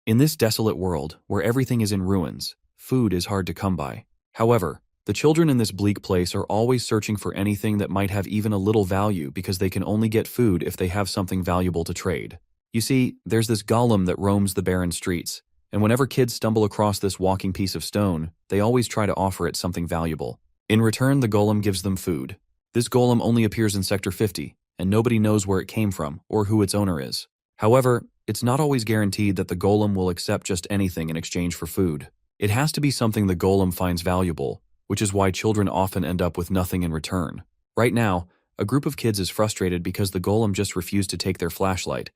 In this desolate world, where everything is in ruins, food is hard to come by. However, the children in this bleak place are always searching for anything that might have even a little value because they can only get food if they have something valuable to trade. You see, there's this golem that roams the barren streets, and whenever kids stumble across this walking piece of stone, they always try to offer it something valuable. In return, the golem gives them food. This golem only appears in Sector 50, and nobody knows where it came from or who its owner is. However, it's not always guaranteed that the golem will accept just anything in exchange for food. It has to be something the golem finds valuable, which is why children often end up with nothing in return. Right now, a group of kids is frustrated because the golem just refused to take their flashlight,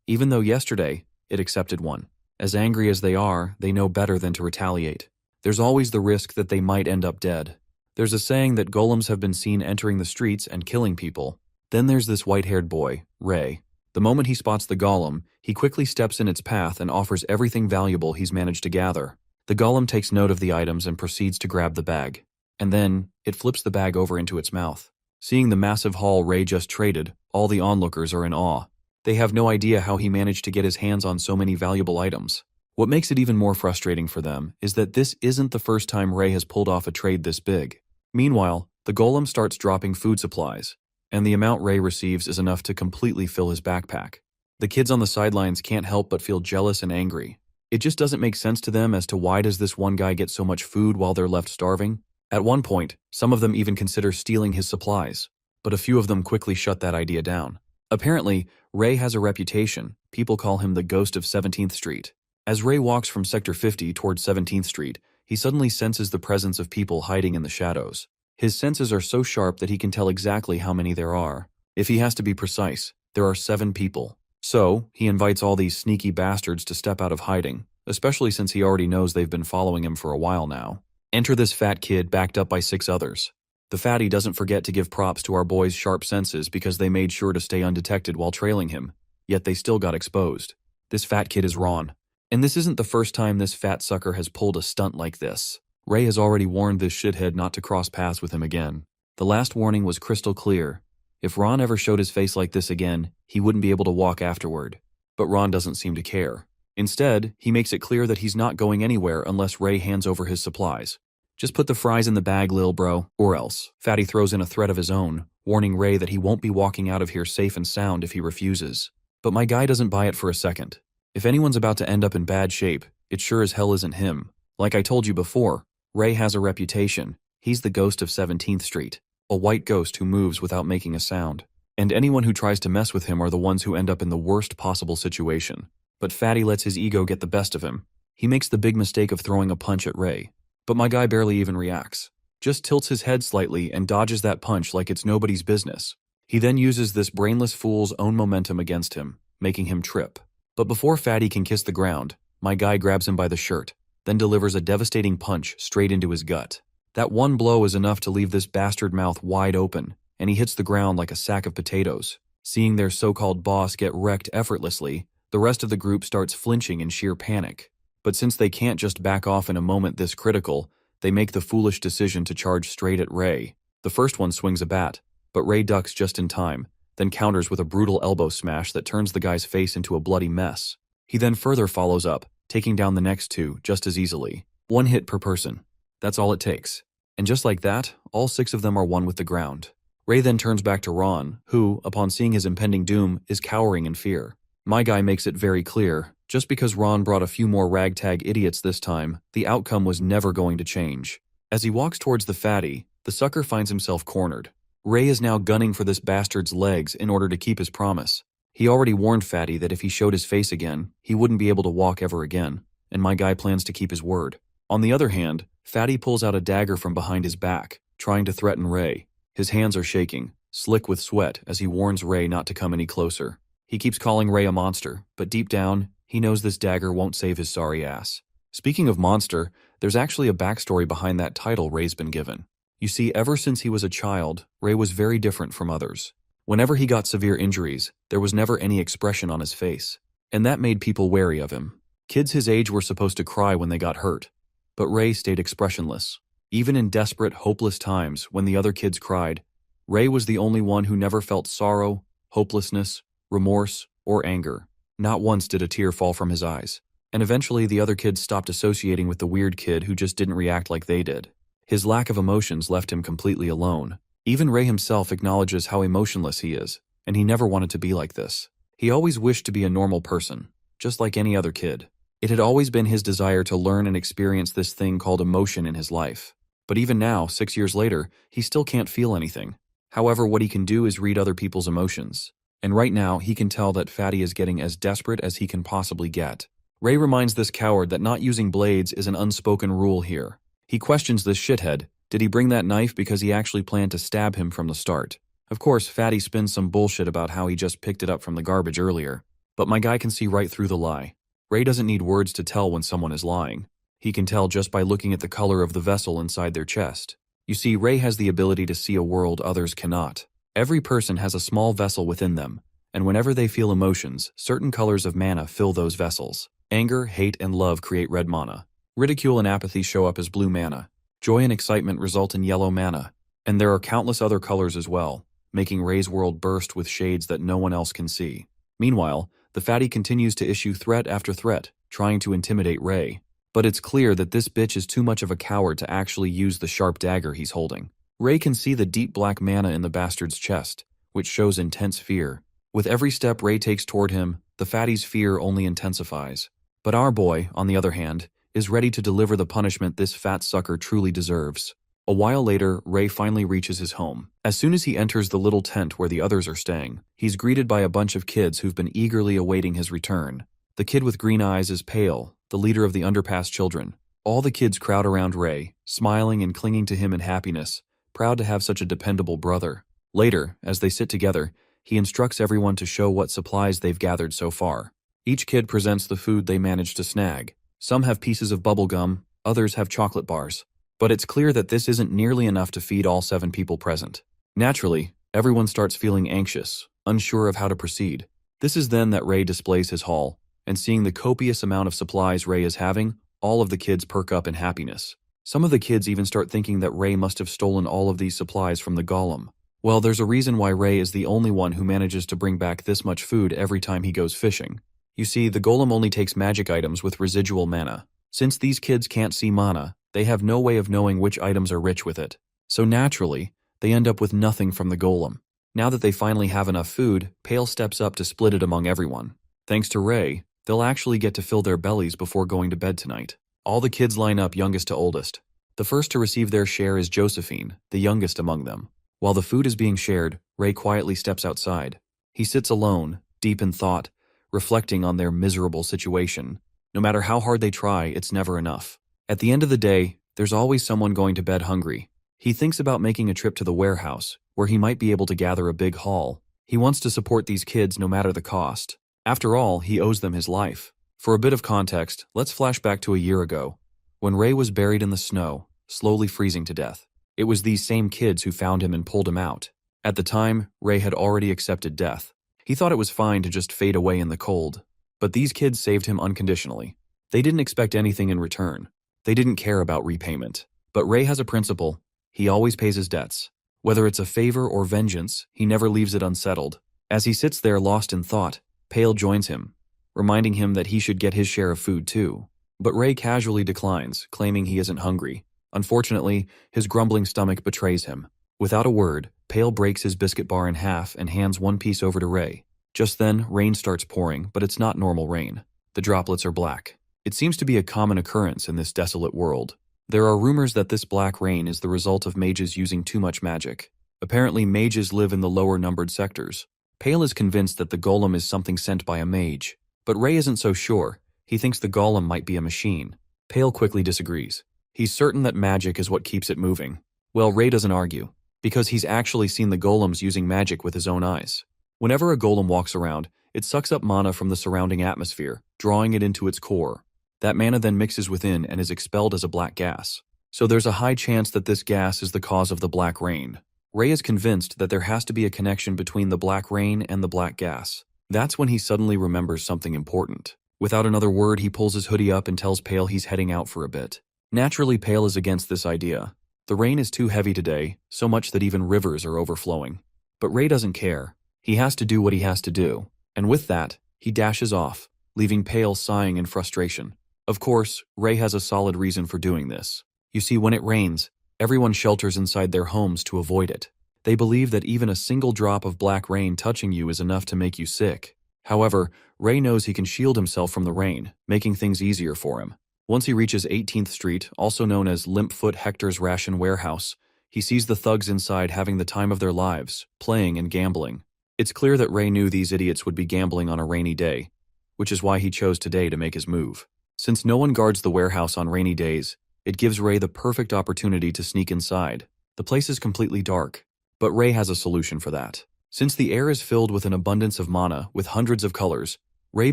even though yesterday it accepted one. As angry as they are, they know better than to retaliate. There's always the risk that they might end up dead. There's a saying that golems have been seen entering the streets and killing people. Then there's this white-haired boy, Ray. The moment he spots the golem, he quickly steps in its path and offers everything valuable he's managed to gather. The golem takes note of the items and proceeds to grab the bag. And then, it flips the bag over into its mouth. Seeing the massive haul Ray just traded, all the onlookers are in awe. They have no idea how he managed to get his hands on so many valuable items. What makes it even more frustrating for them is that this isn't the first time Ray has pulled off a trade this big. Meanwhile, the golem starts dropping food supplies, and the amount Ray receives is enough to completely fill his backpack. The kids on the sidelines can't help but feel jealous and angry. It just doesn't make sense to them as to why does this one guy get so much food while they're left starving. At one point, some of them even consider stealing his supplies, but a few of them quickly shut that idea down. Apparently, Ray has a reputation. People call him the Ghost of 17th Street. As Ray walks from Sector 50 towards 17th Street, he suddenly senses the presence of people hiding in the shadows. His senses are so sharp that he can tell exactly how many there are. If he has to be precise, there are 7 people. So, he invites all these sneaky bastards to step out of hiding, especially since he already knows they've been following him for a while now. Enter this fat kid backed up by 6 others. The fatty doesn't forget to give props to our boy's sharp senses because they made sure to stay undetected while trailing him, yet they still got exposed. This fat kid is Ron. And this isn't the first time this fat sucker has pulled a stunt like this. Ray has already warned this shithead not to cross paths with him again. The last warning was crystal clear. If Ron ever showed his face like this again, he wouldn't be able to walk afterward. But Ron doesn't seem to care. Instead, he makes it clear that he's not going anywhere unless Ray hands over his supplies. Just put the fries in the bag, lil bro, or else. Fatty throws in a threat of his own, warning Ray that he won't be walking out of here safe and sound if he refuses. But my guy doesn't buy it for a second. If anyone's about to end up in bad shape, it sure as hell isn't him. Like I told you before, Ray has a reputation. He's the Ghost of 17th Street, a white ghost who moves without making a sound. And anyone who tries to mess with him are the ones who end up in the worst possible situation. But Fatty lets his ego get the best of him. He makes the big mistake of throwing a punch at Ray. But my guy barely even reacts. Just tilts his head slightly and dodges that punch like it's nobody's business. He then uses this brainless fool's own momentum against him, making him trip. But before Fatty can kiss the ground, my guy grabs him by the shirt, then delivers a devastating punch straight into his gut. That one blow is enough to leave this bastard mouth wide open, and he hits the ground like a sack of potatoes. Seeing their so-called boss get wrecked effortlessly, the rest of the group starts flinching in sheer panic. But since they can't just back off in a moment this critical, they make the foolish decision to charge straight at Ray. The first one swings a bat, but Ray ducks just in time, then counters with a brutal elbow smash that turns the guy's face into a bloody mess. He then further follows up, taking down the next 2 just as easily. 1 hit per person. That's all it takes. And just like that, all 6 of them are one with the ground. Ray then turns back to Ron, who, upon seeing his impending doom, is cowering in fear. My guy makes it very clear, just because Ron brought a few more ragtag idiots this time, the outcome was never going to change. As he walks towards the fatty, the sucker finds himself cornered. Ray is now gunning for this bastard's legs in order to keep his promise. He already warned Fatty that if he showed his face again, he wouldn't be able to walk ever again, and my guy plans to keep his word. On the other hand, Fatty pulls out a dagger from behind his back, trying to threaten Ray. His hands are shaking, slick with sweat as he warns Ray not to come any closer. He keeps calling Ray a monster, but deep down, he knows this dagger won't save his sorry ass. Speaking of monster, there's actually a backstory behind that title Ray's been given. You see, ever since he was a child, Ray was very different from others. Whenever he got severe injuries, there was never any expression on his face, and that made people wary of him. Kids his age were supposed to cry when they got hurt, but Ray stayed expressionless. Even in desperate, hopeless times when the other kids cried, Ray was the only one who never felt sorrow, hopelessness, remorse, or anger. Not once did a tear fall from his eyes. and eventually the other kids stopped associating with the weird kid who just didn't react like they did. His lack of emotions left him completely alone. Even Ray himself acknowledges how emotionless he is, and he never wanted to be like this. He always wished to be a normal person, just like any other kid. It had always been his desire to learn and experience this thing called emotion in his life. But even now, 6 years later, he still can't feel anything. However, what he can do is read other people's emotions. And right now, he can tell that Fatty is getting as desperate as he can possibly get. Ray reminds this coward that not using blades is an unspoken rule here. He questions this shithead. Did he bring that knife because he actually planned to stab him from the start? Of course, Fatty spins some bullshit about how he just picked it up from the garbage earlier. But my guy can see right through the lie. Ray doesn't need words to tell when someone is lying. He can tell just by looking at the color of the vessel inside their chest. You see, Ray has the ability to see a world others cannot. Every person has a small vessel within them, and whenever they feel emotions, certain colors of mana fill those vessels. Anger, hate, and love create red mana. Ridicule and apathy show up as blue mana. Joy and excitement result in yellow mana. And there are countless other colors as well, making Ray's world burst with shades that no one else can see. Meanwhile, the Fatty continues to issue threat after threat, trying to intimidate Ray. But it's clear that this bitch is too much of a coward to actually use the sharp dagger he's holding. Ray can see the deep black mana in the bastard's chest, which shows intense fear. With every step Ray takes toward him, the Fatty's fear only intensifies. But our boy, on the other hand, is ready to deliver the punishment this fat sucker truly deserves. A while later, Ray finally reaches his home. As soon as he enters the little tent where the others are staying, he's greeted by a bunch of kids who've been eagerly awaiting his return. The kid with green eyes is Pale, the leader of the underpass children. All the kids crowd around Ray, smiling and clinging to him in happiness, proud to have such a dependable brother. Later, as they sit together, he instructs everyone to show what supplies they've gathered so far. Each kid presents the food they managed to snag. Some have pieces of bubble gum, others have chocolate bars. But it's clear that this isn't nearly enough to feed all 7 people present. Naturally, everyone starts feeling anxious, unsure of how to proceed. This is then that Ray displays his haul, and seeing the copious amount of supplies Ray is having, all of the kids perk up in happiness. Some of the kids even start thinking that Ray must have stolen all of these supplies from the golem. Well, there's a reason why Ray is the only one who manages to bring back this much food every time he goes fishing. You see, the golem only takes magic items with residual mana. Since these kids can't see mana, they have no way of knowing which items are rich with it. So naturally, they end up with nothing from the golem. Now that they finally have enough food, Pale steps up to split it among everyone. Thanks to Ray, they'll actually get to fill their bellies before going to bed tonight. All the kids line up youngest to oldest. The first to receive their share is Josephine, the youngest among them. While the food is being shared, Ray quietly steps outside. He sits alone, deep in thought, reflecting on their miserable situation. No matter how hard they try, it's never enough. At the end of the day, there's always someone going to bed hungry. He thinks about making a trip to the warehouse, where he might be able to gather a big haul. He wants to support these kids no matter the cost. After all, he owes them his life. For a bit of context, let's flash back to a year ago, when Ray was buried in the snow, slowly freezing to death. It was these same kids who found him and pulled him out. At the time, Ray had already accepted death. He thought it was fine to just fade away in the cold. But these kids saved him unconditionally. They didn't expect anything in return. They didn't care about repayment. But Ray has a principle. He always pays his debts. Whether it's a favor or vengeance, he never leaves it unsettled. As he sits there lost in thought, Pale joins him, reminding him that he should get his share of food too. But Ray casually declines, claiming he isn't hungry. Unfortunately, his grumbling stomach betrays him. Without a word, Pale breaks his biscuit bar in half and hands one piece over to Ray. Just then, rain starts pouring, but it's not normal rain. The droplets are black. It seems to be a common occurrence in this desolate world. There are rumors that this black rain is the result of mages using too much magic. Apparently, mages live in the lower numbered sectors. Pale is convinced that the golem is something sent by a mage. But Ray isn't so sure. He thinks the golem might be a machine. Pale quickly disagrees. He's certain that magic is what keeps it moving. Well, Ray doesn't argue, because he's actually seen the golems using magic with his own eyes. Whenever a golem walks around, it sucks up mana from the surrounding atmosphere, drawing it into its core. That mana then mixes within and is expelled as a black gas. So there's a high chance that this gas is the cause of the black rain. Ray is convinced that there has to be a connection between the black rain and the black gas. That's when he suddenly remembers something important. Without another word, he pulls his hoodie up and tells Pale he's heading out for a bit. Naturally, Pale is against this idea. The rain is too heavy today, so much that even rivers are overflowing. But Ray doesn't care. He has to do what he has to do. And with that, he dashes off, leaving Pale sighing in frustration. Of course, Ray has a solid reason for doing this. You see, when it rains, everyone shelters inside their homes to avoid it. They believe that even a single drop of black rain touching you is enough to make you sick. However, Ray knows he can shield himself from the rain, making things easier for him. Once he reaches 18th Street, also known as Limpfoot Hector's Ration Warehouse, he sees the thugs inside having the time of their lives, playing and gambling. It's clear that Ray knew these idiots would be gambling on a rainy day, which is why he chose today to make his move. Since no one guards the warehouse on rainy days, it gives Ray the perfect opportunity to sneak inside. The place is completely dark, but Ray has a solution for that. Since the air is filled with an abundance of mana with hundreds of colors, Ray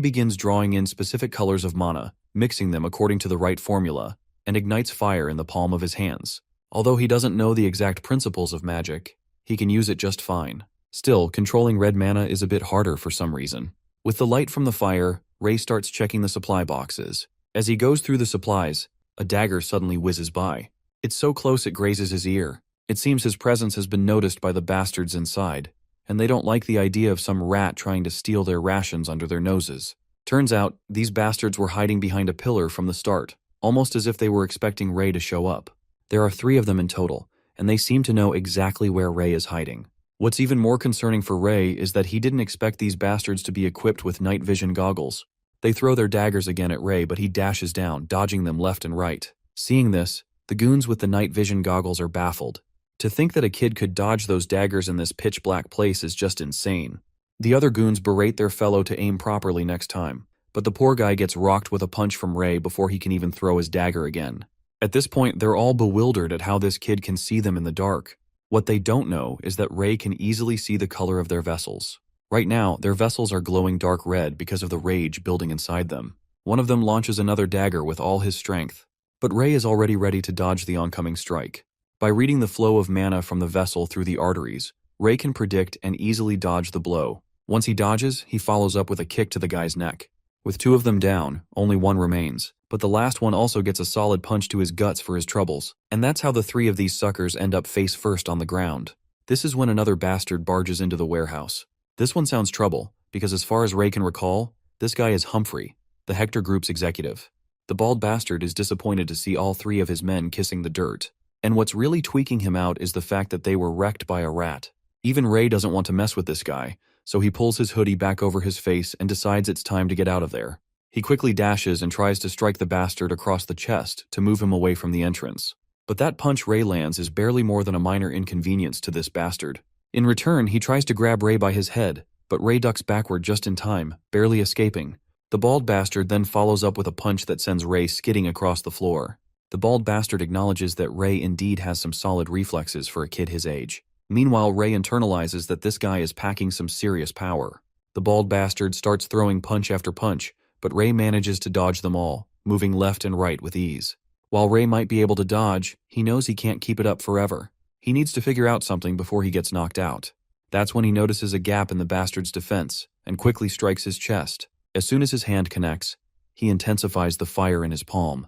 begins drawing in specific colors of mana, mixing them according to the right formula, and ignites fire in the palm of his hands. Although he doesn't know the exact principles of magic, he can use it just fine. Still, controlling red mana is a bit harder for some reason. With the light from the fire, Ray starts checking the supply boxes. As he goes through the supplies, a dagger suddenly whizzes by. It's so close it grazes his ear. It seems his presence has been noticed by the bastards inside, and they don't like the idea of some rat trying to steal their rations under their noses. Turns out, these bastards were hiding behind a pillar from the start, almost as if they were expecting Ray to show up. There are 3 of them in total, and they seem to know exactly where Ray is hiding. What's even more concerning for Ray is that he didn't expect these bastards to be equipped with night vision goggles. They throw their daggers again at Ray, but he dashes down, dodging them left and right. Seeing this, the goons with the night vision goggles are baffled. To think that a kid could dodge those daggers in this pitch-black place is just insane. The other goons berate their fellow to aim properly next time, but the poor guy gets rocked with a punch from Ray before he can even throw his dagger again. At this point, they're all bewildered at how this kid can see them in the dark. What they don't know is that Ray can easily see the color of their vessels. Right now, their vessels are glowing dark red because of the rage building inside them. One of them launches another dagger with all his strength, but Ray is already ready to dodge the oncoming strike. By reading the flow of mana from the vessel through the arteries, Ray can predict and easily dodge the blow. Once he dodges, he follows up with a kick to the guy's neck. With 2 of them down, only one remains, but the last one also gets a solid punch to his guts for his troubles. And that's how the 3 of these suckers end up face first on the ground. This is when another bastard barges into the warehouse. This one sounds trouble, because as far as Ray can recall, this guy is Humphrey, the Hector Group's executive. The bald bastard is disappointed to see all 3 of his men kissing the dirt. And what's really tweaking him out is the fact that they were wrecked by a rat. Even Ray doesn't want to mess with this guy, so he pulls his hoodie back over his face and decides it's time to get out of there. He quickly dashes and tries to strike the bastard across the chest to move him away from the entrance. But that punch Ray lands is barely more than a minor inconvenience to this bastard. In return, he tries to grab Ray by his head, but Ray ducks backward just in time, barely escaping. The bald bastard then follows up with a punch that sends Ray skidding across the floor. The bald bastard acknowledges that Ray indeed has some solid reflexes for a kid his age. Meanwhile, Ray internalizes that this guy is packing some serious power. The bald bastard starts throwing punch after punch, but Ray manages to dodge them all, moving left and right with ease. While Ray might be able to dodge, he knows he can't keep it up forever. He needs to figure out something before he gets knocked out. That's when he notices a gap in the bastard's defense, and quickly strikes his chest. As soon as his hand connects, he intensifies the fire in his palm.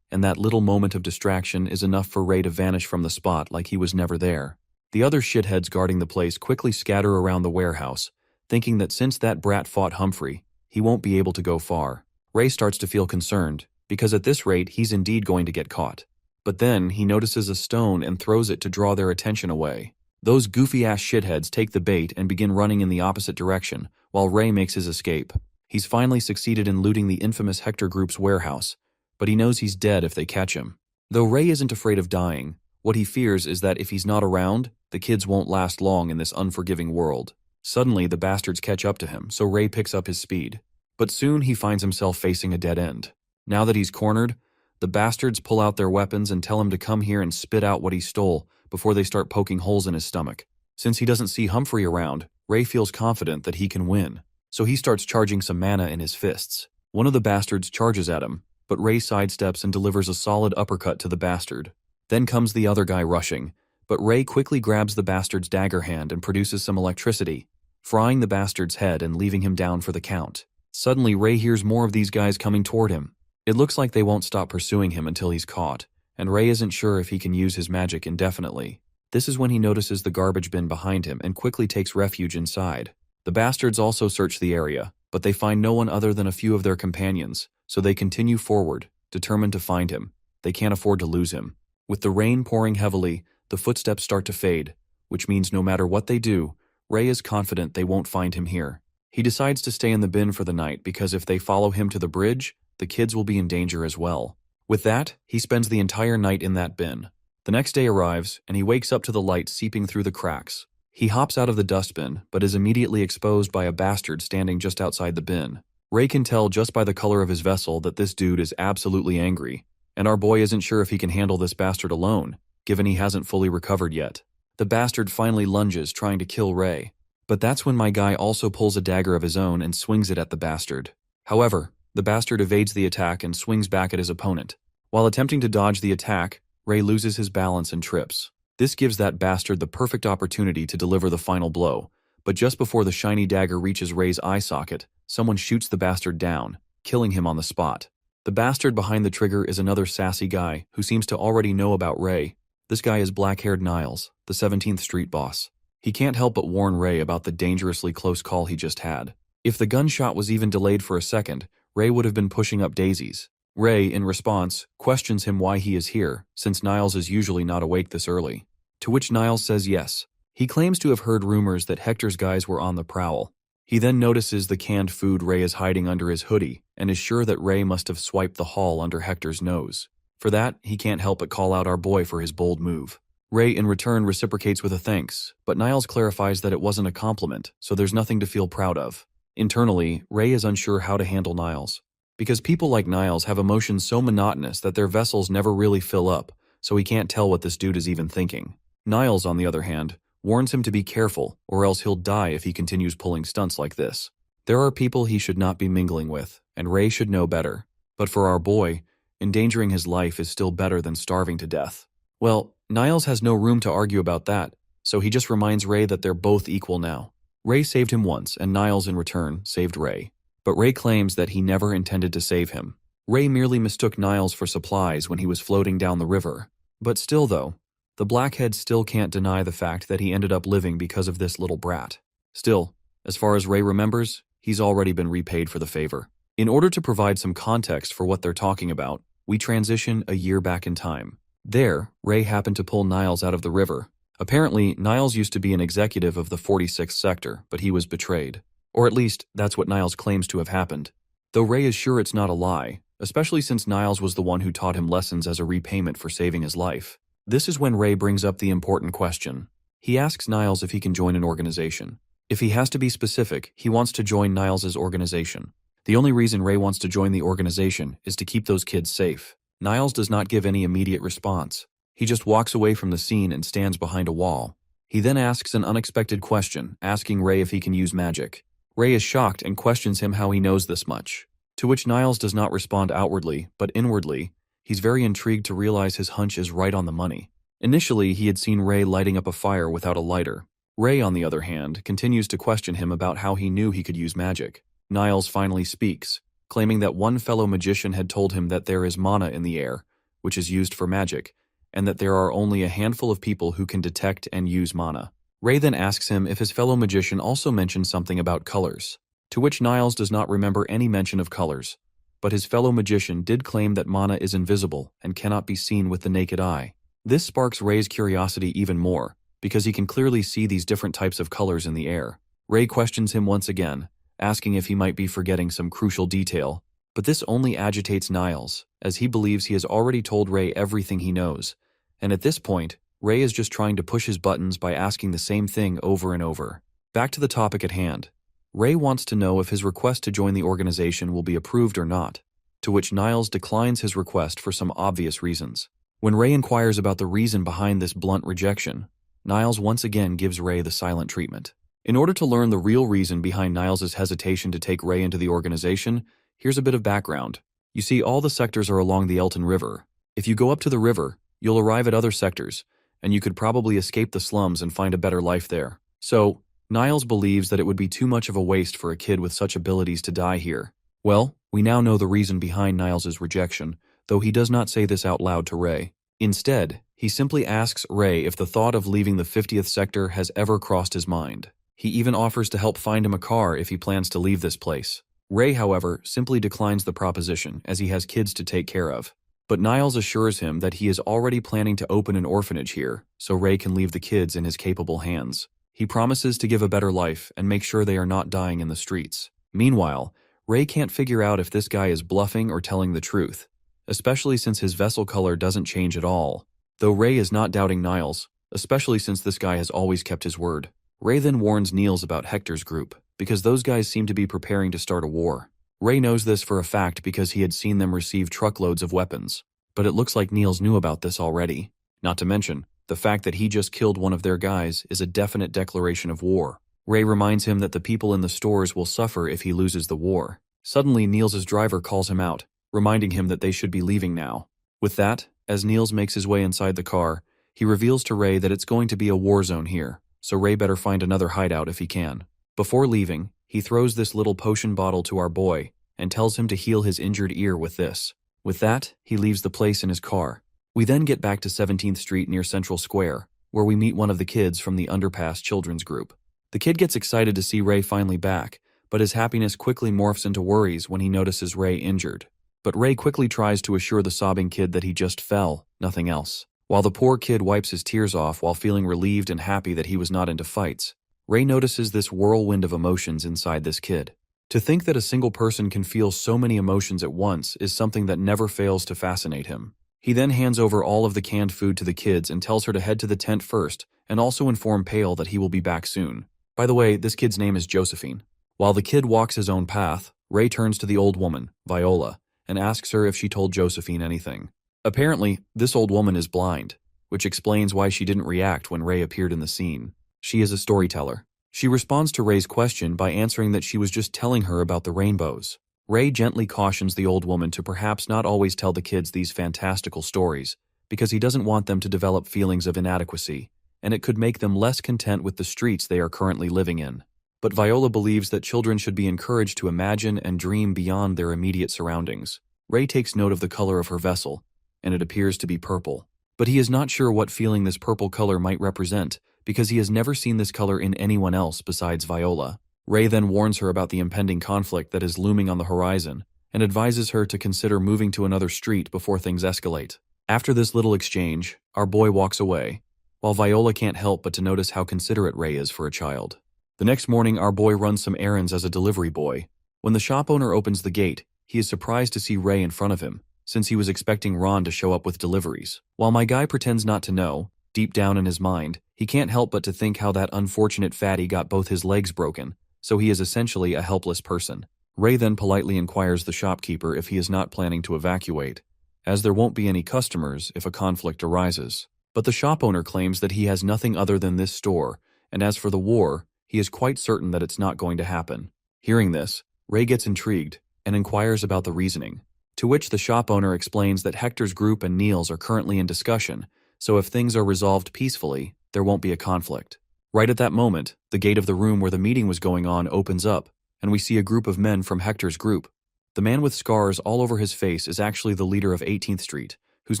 And that little moment of distraction is enough for Ray to vanish from the spot like he was never there. The other shitheads guarding the place quickly scatter around the warehouse, thinking that since that brat fought Humphrey, he won't be able to go far. Ray starts to feel concerned, because at this rate he's indeed going to get caught. But then he notices a stone and throws it to draw their attention away. Those goofy-ass shitheads take the bait and begin running in the opposite direction, while Ray makes his escape. He's finally succeeded in looting the infamous Hector Group's warehouse, but he knows he's dead if they catch him. Though Ray isn't afraid of dying, what he fears is that if he's not around, the kids won't last long in this unforgiving world. Suddenly, the bastards catch up to him, so Ray picks up his speed. But soon he finds himself facing a dead end. Now that he's cornered, the bastards pull out their weapons and tell him to come here and spit out what he stole before they start poking holes in his stomach. Since he doesn't see Humphrey around, Ray feels confident that he can win. So he starts charging some mana in his fists. One of the bastards charges at him, but Ray sidesteps and delivers a solid uppercut to the bastard. Then comes the other guy rushing, but Ray quickly grabs the bastard's dagger hand and produces some electricity, frying the bastard's head and leaving him down for the count. Suddenly, Ray hears more of these guys coming toward him. It looks like they won't stop pursuing him until he's caught, and Ray isn't sure if he can use his magic indefinitely. This is when he notices the garbage bin behind him and quickly takes refuge inside. The bastards also search the area, but they find no one other than a few of their companions, so they continue forward, determined to find him. They can't afford to lose him. With the rain pouring heavily, the footsteps start to fade, which means no matter what they do, Ray is confident they won't find him here. He decides to stay in the bin for the night because if they follow him to the bridge, the kids will be in danger as well. With that, he spends the entire night in that bin. The next day arrives, and he wakes up to the light seeping through the cracks. He hops out of the dustbin, but is immediately exposed by a bastard standing just outside the bin. Ray can tell just by the color of his vessel that this dude is absolutely angry, and our boy isn't sure if he can handle this bastard alone, given he hasn't fully recovered yet. The bastard finally lunges, trying to kill Ray. But that's when my guy also pulls a dagger of his own and swings it at the bastard. However, the bastard evades the attack and swings back at his opponent. While attempting to dodge the attack, Ray loses his balance and trips. This gives that bastard the perfect opportunity to deliver the final blow, but just before the shiny dagger reaches Ray's eye socket, someone shoots the bastard down, killing him on the spot. The bastard behind the trigger is another sassy guy who seems to already know about Ray. This guy is black-haired Niles, the 17th Street boss. He can't help but warn Ray about the dangerously close call he just had. If the gunshot was even delayed for a second, Ray would have been pushing up daisies. Ray, in response, questions him why he is here, since Niles is usually not awake this early. To which Niles says yes. He claims to have heard rumors that Hector's guys were on the prowl. He then notices the canned food Ray is hiding under his hoodie, and is sure that Ray must have swiped the haul under Hector's nose. For that, he can't help but call out our boy for his bold move. Ray in return reciprocates with a thanks, but Niles clarifies that it wasn't a compliment, so there's nothing to feel proud of. Internally, Ray is unsure how to handle Niles. Because people like Niles have emotions so monotonous that their vessels never really fill up, so he can't tell what this dude is even thinking. Niles, on the other hand, warns him to be careful, or else he'll die if he continues pulling stunts like this. There are people he should not be mingling with, and Ray should know better. But for our boy, endangering his life is still better than starving to death. Well, Niles has no room to argue about that, so he just reminds Ray that they're both equal now. Ray saved him once, and Niles in return saved Ray. But Ray claims that he never intended to save him. Ray merely mistook Niles for supplies when he was floating down the river. But still though, the blackhead still can't deny the fact that he ended up living because of this little brat. Still, as far as Ray remembers, he's already been repaid for the favor. In order to provide some context for what they're talking about, we transition a year back in time. There, Ray happened to pull Niles out of the river. Apparently, Niles used to be an executive of the 46th sector, but he was betrayed. Or at least, that's what Niles claims to have happened. Though Ray is sure it's not a lie, especially since Niles was the one who taught him lessons as a repayment for saving his life. This is when Ray brings up the important question. He asks Niles if he can join an organization. If he has to be specific, he wants to join Niles' organization. The only reason Ray wants to join the organization is to keep those kids safe. Niles does not give any immediate response. He just walks away from the scene and stands behind a wall. He then asks an unexpected question, asking Ray if he can use magic. Ray is shocked and questions him how he knows this much. To which Niles does not respond outwardly, but inwardly, he's very intrigued to realize his hunch is right on the money. Initially, he had seen Ray lighting up a fire without a lighter. Ray, on the other hand, continues to question him about how he knew he could use magic. Niles finally speaks, claiming that one fellow magician had told him that there is mana in the air, which is used for magic, and that there are only a handful of people who can detect and use mana. Ray then asks him if his fellow magician also mentioned something about colors, to which Niles does not remember any mention of colors, but his fellow magician did claim that mana is invisible and cannot be seen with the naked eye. This sparks Ray's curiosity even more, because he can clearly see these different types of colors in the air. Ray questions him once again, asking if he might be forgetting some crucial detail, but this only agitates Niles, as he believes he has already told Ray everything he knows, and at this point, Ray is just trying to push his buttons by asking the same thing over and over. Back to the topic at hand. Ray wants to know if his request to join the organization will be approved or not, to which Niles declines his request for some obvious reasons. When Ray inquires about the reason behind this blunt rejection, Niles once again gives Ray the silent treatment. In order to learn the real reason behind Niles' hesitation to take Ray into the organization, here's a bit of background. You see, all the sectors are along the Elton River. If you go up to the river, you'll arrive at other sectors, and you could probably escape the slums and find a better life there. So, Niles believes that it would be too much of a waste for a kid with such abilities to die here. Well, we now know the reason behind Niles' rejection, though he does not say this out loud to Ray. Instead, he simply asks Ray if the thought of leaving the 50th sector has ever crossed his mind. He even offers to help find him a car if he plans to leave this place. Ray, however, simply declines the proposition as he has kids to take care of. But Niles assures him that he is already planning to open an orphanage here, so Ray can leave the kids in his capable hands. He promises to give a better life and make sure they are not dying in the streets. Meanwhile, Ray can't figure out if this guy is bluffing or telling the truth, especially since his vessel color doesn't change at all. Though Ray is not doubting Niles, especially since this guy has always kept his word. Ray then warns Niles about Hector's group, because those guys seem to be preparing to start a war. Ray knows this for a fact because he had seen them receive truckloads of weapons. But it looks like Niles knew about this already. Not to mention, the fact that he just killed one of their guys is a definite declaration of war. Ray reminds him that the people in the stores will suffer if he loses the war. Suddenly, Niles' driver calls him out, reminding him that they should be leaving now. With that, as Niles makes his way inside the car, he reveals to Ray that it's going to be a war zone here, so Ray better find another hideout if he can. Before leaving, he throws this little potion bottle to our boy and tells him to heal his injured ear with this. With that, he leaves the place in his car. We then get back to 17th Street near Central Square, where we meet one of the kids from the Underpass Children's Group. The kid gets excited to see Ray finally back, but his happiness quickly morphs into worries when he notices Ray injured. But Ray quickly tries to assure the sobbing kid that he just fell, nothing else. While the poor kid wipes his tears off while feeling relieved and happy that he was not into fights, Ray notices this whirlwind of emotions inside this kid. To think that a single person can feel so many emotions at once is something that never fails to fascinate him. He then hands over all of the canned food to the kids and tells her to head to the tent first and also inform Pale that he will be back soon. By the way, this kid's name is Josephine. While the kid walks his own path, Ray turns to the old woman, Viola, and asks her if she told Josephine anything. Apparently, this old woman is blind, which explains why she didn't react when Ray appeared in the scene. She is a storyteller. She responds to Ray's question by answering that she was just telling her about the rainbows. Ray gently cautions the old woman to perhaps not always tell the kids these fantastical stories, because he doesn't want them to develop feelings of inadequacy, and it could make them less content with the streets they are currently living in. But Viola believes that children should be encouraged to imagine and dream beyond their immediate surroundings. Ray takes note of the color of her vessel, and it appears to be purple. But he is not sure what feeling this purple color might represent, because he has never seen this color in anyone else besides Viola. Ray then warns her about the impending conflict that is looming on the horizon, and advises her to consider moving to another street before things escalate. After this little exchange, our boy walks away, while Viola can't help but to notice how considerate Ray is for a child. The next morning, our boy runs some errands as a delivery boy. When the shop owner opens the gate, he is surprised to see Ray in front of him, since he was expecting Ron to show up with deliveries. While my guy pretends not to know, deep down in his mind, he can't help but to think how that unfortunate fatty got both his legs broken, so he is essentially a helpless person. Ray then politely inquires the shopkeeper if he is not planning to evacuate, as there won't be any customers if a conflict arises. But the shop owner claims that he has nothing other than this store, and as for the war, he is quite certain that it's not going to happen. Hearing this, Ray gets intrigued and inquires about the reasoning, to which the shop owner explains that Hector's group and Neil's are currently in discussion, so if things are resolved peacefully, there won't be a conflict. Right at that moment, the gate of the room where the meeting was going on opens up, and we see a group of men from Hector's group. The man with scars all over his face is actually the leader of 18th Street, whose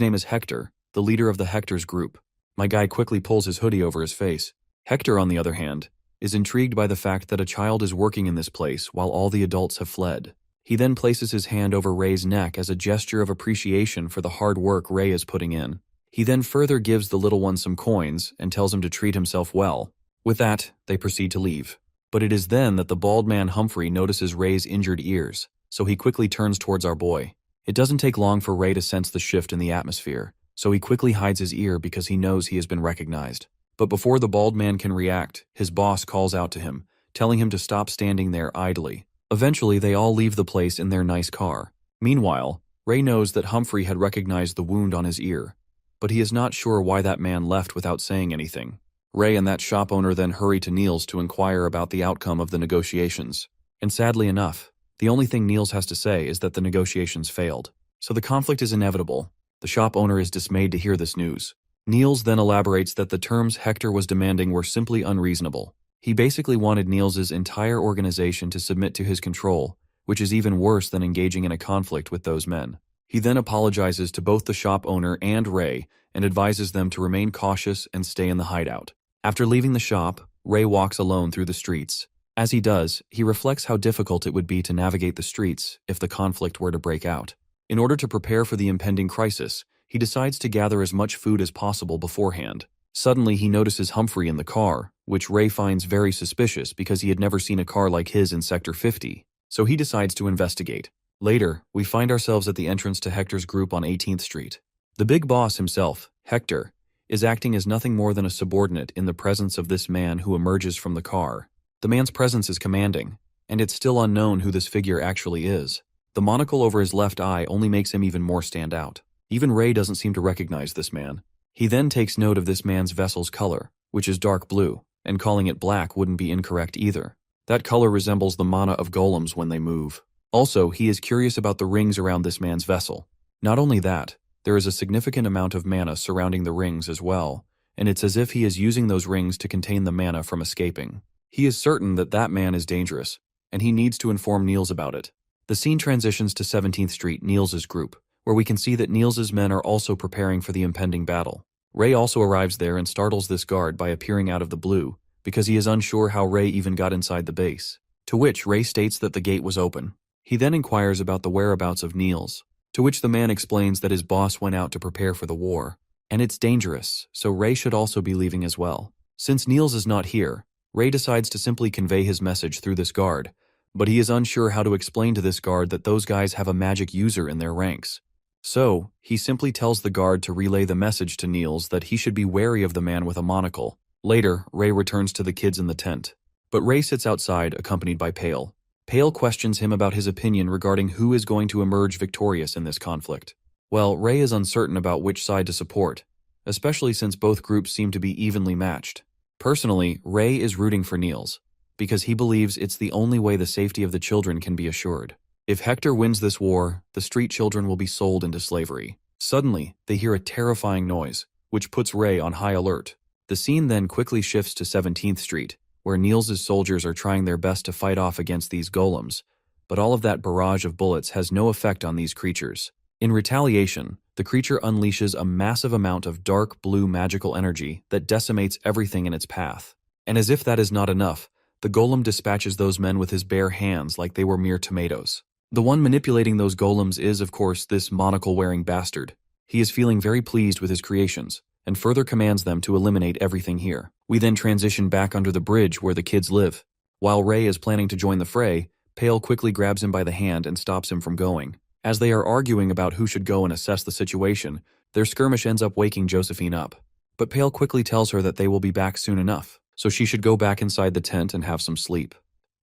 name is Hector, the leader of the Hector's group. My guy quickly pulls his hoodie over his face. Hector, on the other hand, is intrigued by the fact that a child is working in this place while all the adults have fled. He then places his hand over Ray's neck as a gesture of appreciation for the hard work Ray is putting in. He then further gives the little one some coins and tells him to treat himself well. With that, they proceed to leave. But it is then that the bald man Humphrey notices Ray's injured ears, so he quickly turns towards our boy. It doesn't take long for Ray to sense the shift in the atmosphere, so he quickly hides his ear because he knows he has been recognized. But before the bald man can react, his boss calls out to him, telling him to stop standing there idly. Eventually, they all leave the place in their nice car. Meanwhile, Ray knows that Humphrey had recognized the wound on his ear, but he is not sure why that man left without saying anything. Ray and that shop owner then hurry to Niels to inquire about the outcome of the negotiations. And sadly enough, the only thing Niels has to say is that the negotiations failed. So the conflict is inevitable. The shop owner is dismayed to hear this news. Niels then elaborates that the terms Hector was demanding were simply unreasonable. He basically wanted Niels's entire organization to submit to his control, which is even worse than engaging in a conflict with those men. He then apologizes to both the shop owner and Ray and advises them to remain cautious and stay in the hideout. After leaving the shop, Ray walks alone through the streets, As he does, he reflects how difficult it would be to navigate the streets if the conflict were to break out. In order to prepare for the impending crisis, he decides to gather as much food as possible beforehand. Suddenly, he notices Humphrey in the car, which Ray finds very suspicious because he had never seen a car like his in Sector 50, so he decides to investigate. Later, we find ourselves at the entrance to Hector's group on 18th Street. The big boss himself, Hector, is acting as nothing more than a subordinate in the presence of this man who emerges from the car. The man's presence is commanding, and it's still unknown who this figure actually is. The monocle over his left eye only makes him even more stand out. Even Ray doesn't seem to recognize this man. He then takes note of this man's vessel's color, which is dark blue, and calling it black wouldn't be incorrect either. That color resembles the mana of golems when they move. Also, he is curious about the rings around this man's vessel. Not only that, there is a significant amount of mana surrounding the rings as well, and it's as if he is using those rings to contain the mana from escaping. He is certain that that man is dangerous, and he needs to inform Niels about it. The scene transitions to 17th Street, Niels' group, where we can see that Niels' men are also preparing for the impending battle. Ray also arrives there and startles this guard by appearing out of the blue, because he is unsure how Ray even got inside the base. To which Ray states that the gate was open. He then inquires about the whereabouts of Niels, to which the man explains that his boss went out to prepare for the war, and it's dangerous, so Ray should also be leaving as well. Since Niels is not here, Ray decides to simply convey his message through this guard, but he is unsure how to explain to this guard that those guys have a magic user in their ranks. So, he simply tells the guard to relay the message to Niels that he should be wary of the man with a monocle. Later, Ray returns to the kids in the tent, but Ray sits outside accompanied by Pale. Pale questions him about his opinion regarding who is going to emerge victorious in this conflict. Well, Ray is uncertain about which side to support, especially since both groups seem to be evenly matched. Personally, Ray is rooting for Niels, because he believes it's the only way the safety of the children can be assured. If Hector wins this war, the street children will be sold into slavery. Suddenly, they hear a terrifying noise, which puts Ray on high alert. The scene then quickly shifts to 17th Street, where Niels' soldiers are trying their best to fight off against these golems, but all of that barrage of bullets has no effect on these creatures. In retaliation, the creature unleashes a massive amount of dark blue magical energy that decimates everything in its path. And as if that is not enough, the golem dispatches those men with his bare hands like they were mere tomatoes. The one manipulating those golems is, of course, this monocle-wearing bastard. He is feeling very pleased with his creations, and further commands them to eliminate everything here. We then transition back under the bridge where the kids live. While Ray is planning to join the fray, Pale quickly grabs him by the hand and stops him from going. As they are arguing about who should go and assess the situation, their skirmish ends up waking Josephine up. But Pale quickly tells her that they will be back soon enough, so she should go back inside the tent and have some sleep.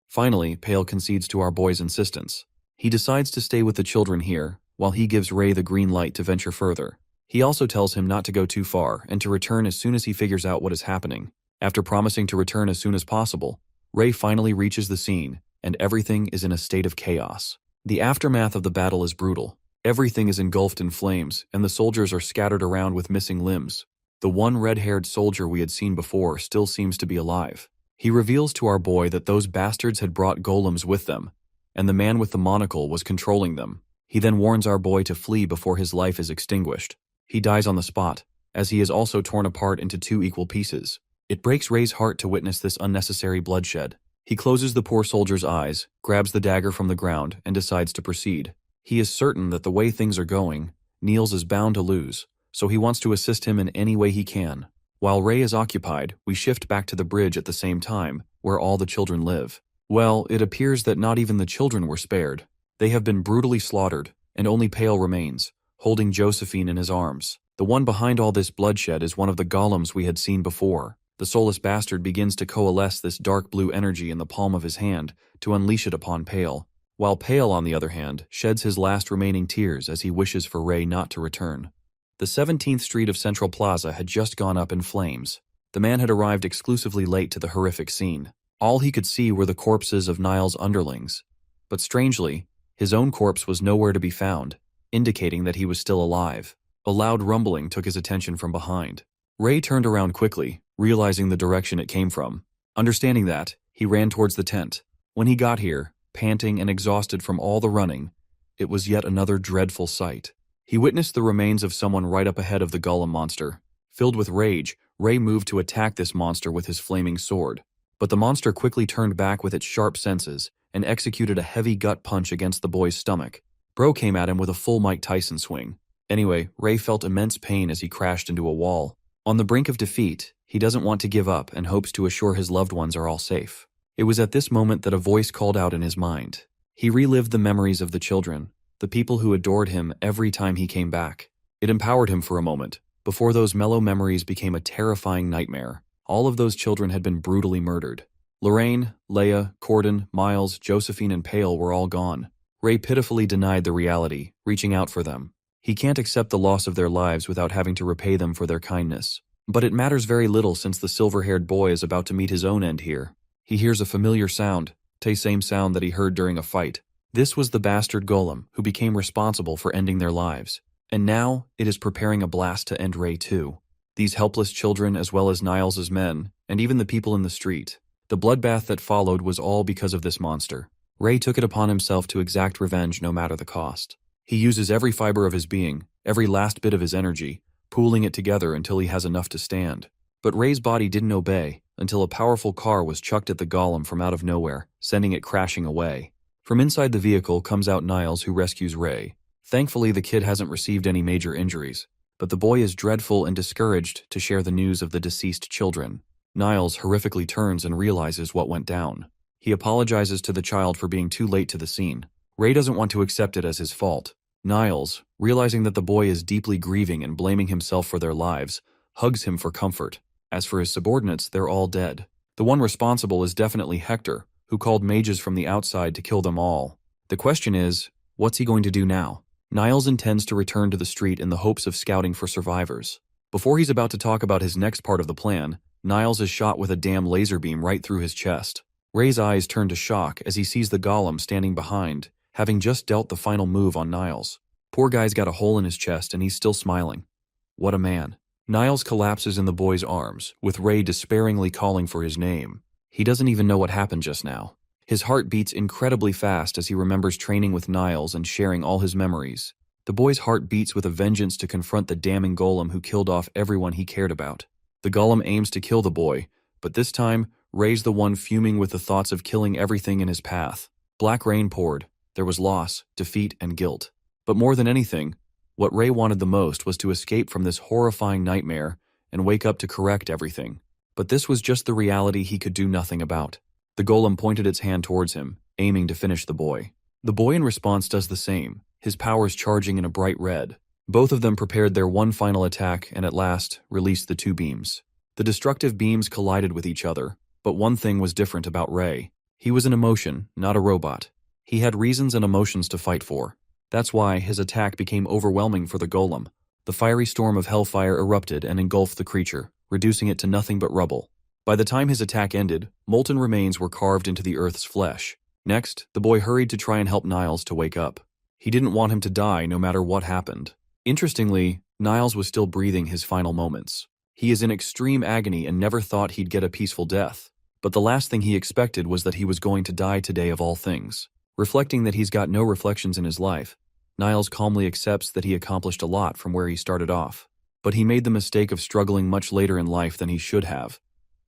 Finally, Pale concedes to our boy's insistence. He decides to stay with the children here, while he gives Ray the green light to venture further. He also tells him not to go too far and to return as soon as he figures out what is happening. After promising to return as soon as possible, Ray finally reaches the scene, and everything is in a state of chaos. The aftermath of the battle is brutal. Everything is engulfed in flames, and the soldiers are scattered around with missing limbs. The one red-haired soldier we had seen before still seems to be alive. He reveals to our boy that those bastards had brought golems with them, and the man with the monocle was controlling them. He then warns our boy to flee before his life is extinguished. He dies on the spot, as he is also torn apart into two equal pieces. It breaks Ray's heart to witness this unnecessary bloodshed. He closes the poor soldier's eyes, grabs the dagger from the ground, and decides to proceed. He is certain that the way things are going, Niels is bound to lose, so he wants to assist him in any way he can. While Ray is occupied, we shift back to the bridge at the same time, where all the children live. Well, it appears that not even the children were spared. They have been brutally slaughtered, and only Pale remains, holding Josephine in his arms. The one behind all this bloodshed is one of the golems we had seen before. The soulless bastard begins to coalesce this dark blue energy in the palm of his hand to unleash it upon Pale, while Pale, on the other hand, sheds his last remaining tears as he wishes for Ray not to return. The 17th Street of Central Plaza had just gone up in flames. The man had arrived exclusively late to the horrific scene. All he could see were the corpses of Niles' underlings, but strangely, his own corpse was nowhere to be found, indicating that he was still alive. A loud rumbling took his attention from behind. Ray turned around quickly, realizing the direction it came from. Understanding that, he ran towards the tent. When he got here, panting and exhausted from all the running, it was yet another dreadful sight. He witnessed the remains of someone right up ahead of the golem monster. Filled with rage, Ray moved to attack this monster with his flaming sword. But the monster quickly turned back with its sharp senses and executed a heavy gut punch against the boy's stomach. Bro came at him with a full Mike Tyson swing. Anyway, Ray felt immense pain as he crashed into a wall. On the brink of defeat, he doesn't want to give up and hopes to assure his loved ones are all safe. It was at this moment that a voice called out in his mind. He relived the memories of the children, the people who adored him every time he came back. It empowered him for a moment, before those mellow memories became a terrifying nightmare. All of those children had been brutally murdered. Lorraine, Leia, Corden, Miles, Josephine, and Pale were all gone. Ray pitifully denied the reality, reaching out for them. He can't accept the loss of their lives without having to repay them for their kindness. But it matters very little since the silver-haired boy is about to meet his own end here. He hears a familiar sound, the same sound that he heard during a fight. This was the bastard golem who became responsible for ending their lives. And now, it is preparing a blast to end Ray too. These helpless children as well as Niles's men, and even the people in the street. The bloodbath that followed was all because of this monster. Ray took it upon himself to exact revenge no matter the cost. He uses every fiber of his being, every last bit of his energy, pooling it together until he has enough to stand. But Ray's body didn't obey until a powerful car was chucked at the golem from out of nowhere, sending it crashing away. From inside the vehicle comes out Niles, who rescues Ray. Thankfully, the kid hasn't received any major injuries, but the boy is dreadful and discouraged to share the news of the deceased children. Niles horrifically turns and realizes what went down. He apologizes to the child for being too late to the scene. Ray doesn't want to accept it as his fault. Niles, realizing that the boy is deeply grieving and blaming himself for their lives, hugs him for comfort. As for his subordinates, they're all dead. The one responsible is definitely Hector, who called mages from the outside to kill them all. The question is, what's he going to do now? Niles intends to return to the street in the hopes of scouting for survivors. Before he's about to talk about his next part of the plan, Niles is shot with a damn laser beam right through his chest. Ray's eyes turn to shock as he sees the golem standing behind, having just dealt the final move on Niles. Poor guy's got a hole in his chest and he's still smiling. What a man. Niles collapses in the boy's arms, with Ray despairingly calling for his name. He doesn't even know what happened just now. His heart beats incredibly fast as he remembers training with Niles and sharing all his memories. The boy's heart beats with a vengeance to confront the damning golem who killed off everyone he cared about. The golem aims to kill the boy, but this time, Ray's the one fuming with the thoughts of killing everything in his path. Black rain poured. There was loss, defeat, and guilt. But more than anything, what Ray wanted the most was to escape from this horrifying nightmare and wake up to correct everything. But this was just the reality he could do nothing about. The golem pointed its hand towards him, aiming to finish the boy. The boy in response does the same, his powers charging in a bright red. Both of them prepared their one final attack and at last released the two beams. The destructive beams collided with each other, but one thing was different about Ray. He was an emotion, not a robot. He had reasons and emotions to fight for. That's why his attack became overwhelming for the golem. The fiery storm of hellfire erupted and engulfed the creature, reducing it to nothing but rubble. By the time his attack ended, molten remains were carved into the earth's flesh. Next, the boy hurried to try and help Niles to wake up. He didn't want him to die no matter what happened. Interestingly, Niles was still breathing his final moments. He is in extreme agony and never thought he'd get a peaceful death. But the last thing he expected was that he was going to die today of all things. Reflecting that he's got no reflections in his life, Niles calmly accepts that he accomplished a lot from where he started off. But he made the mistake of struggling much later in life than he should have,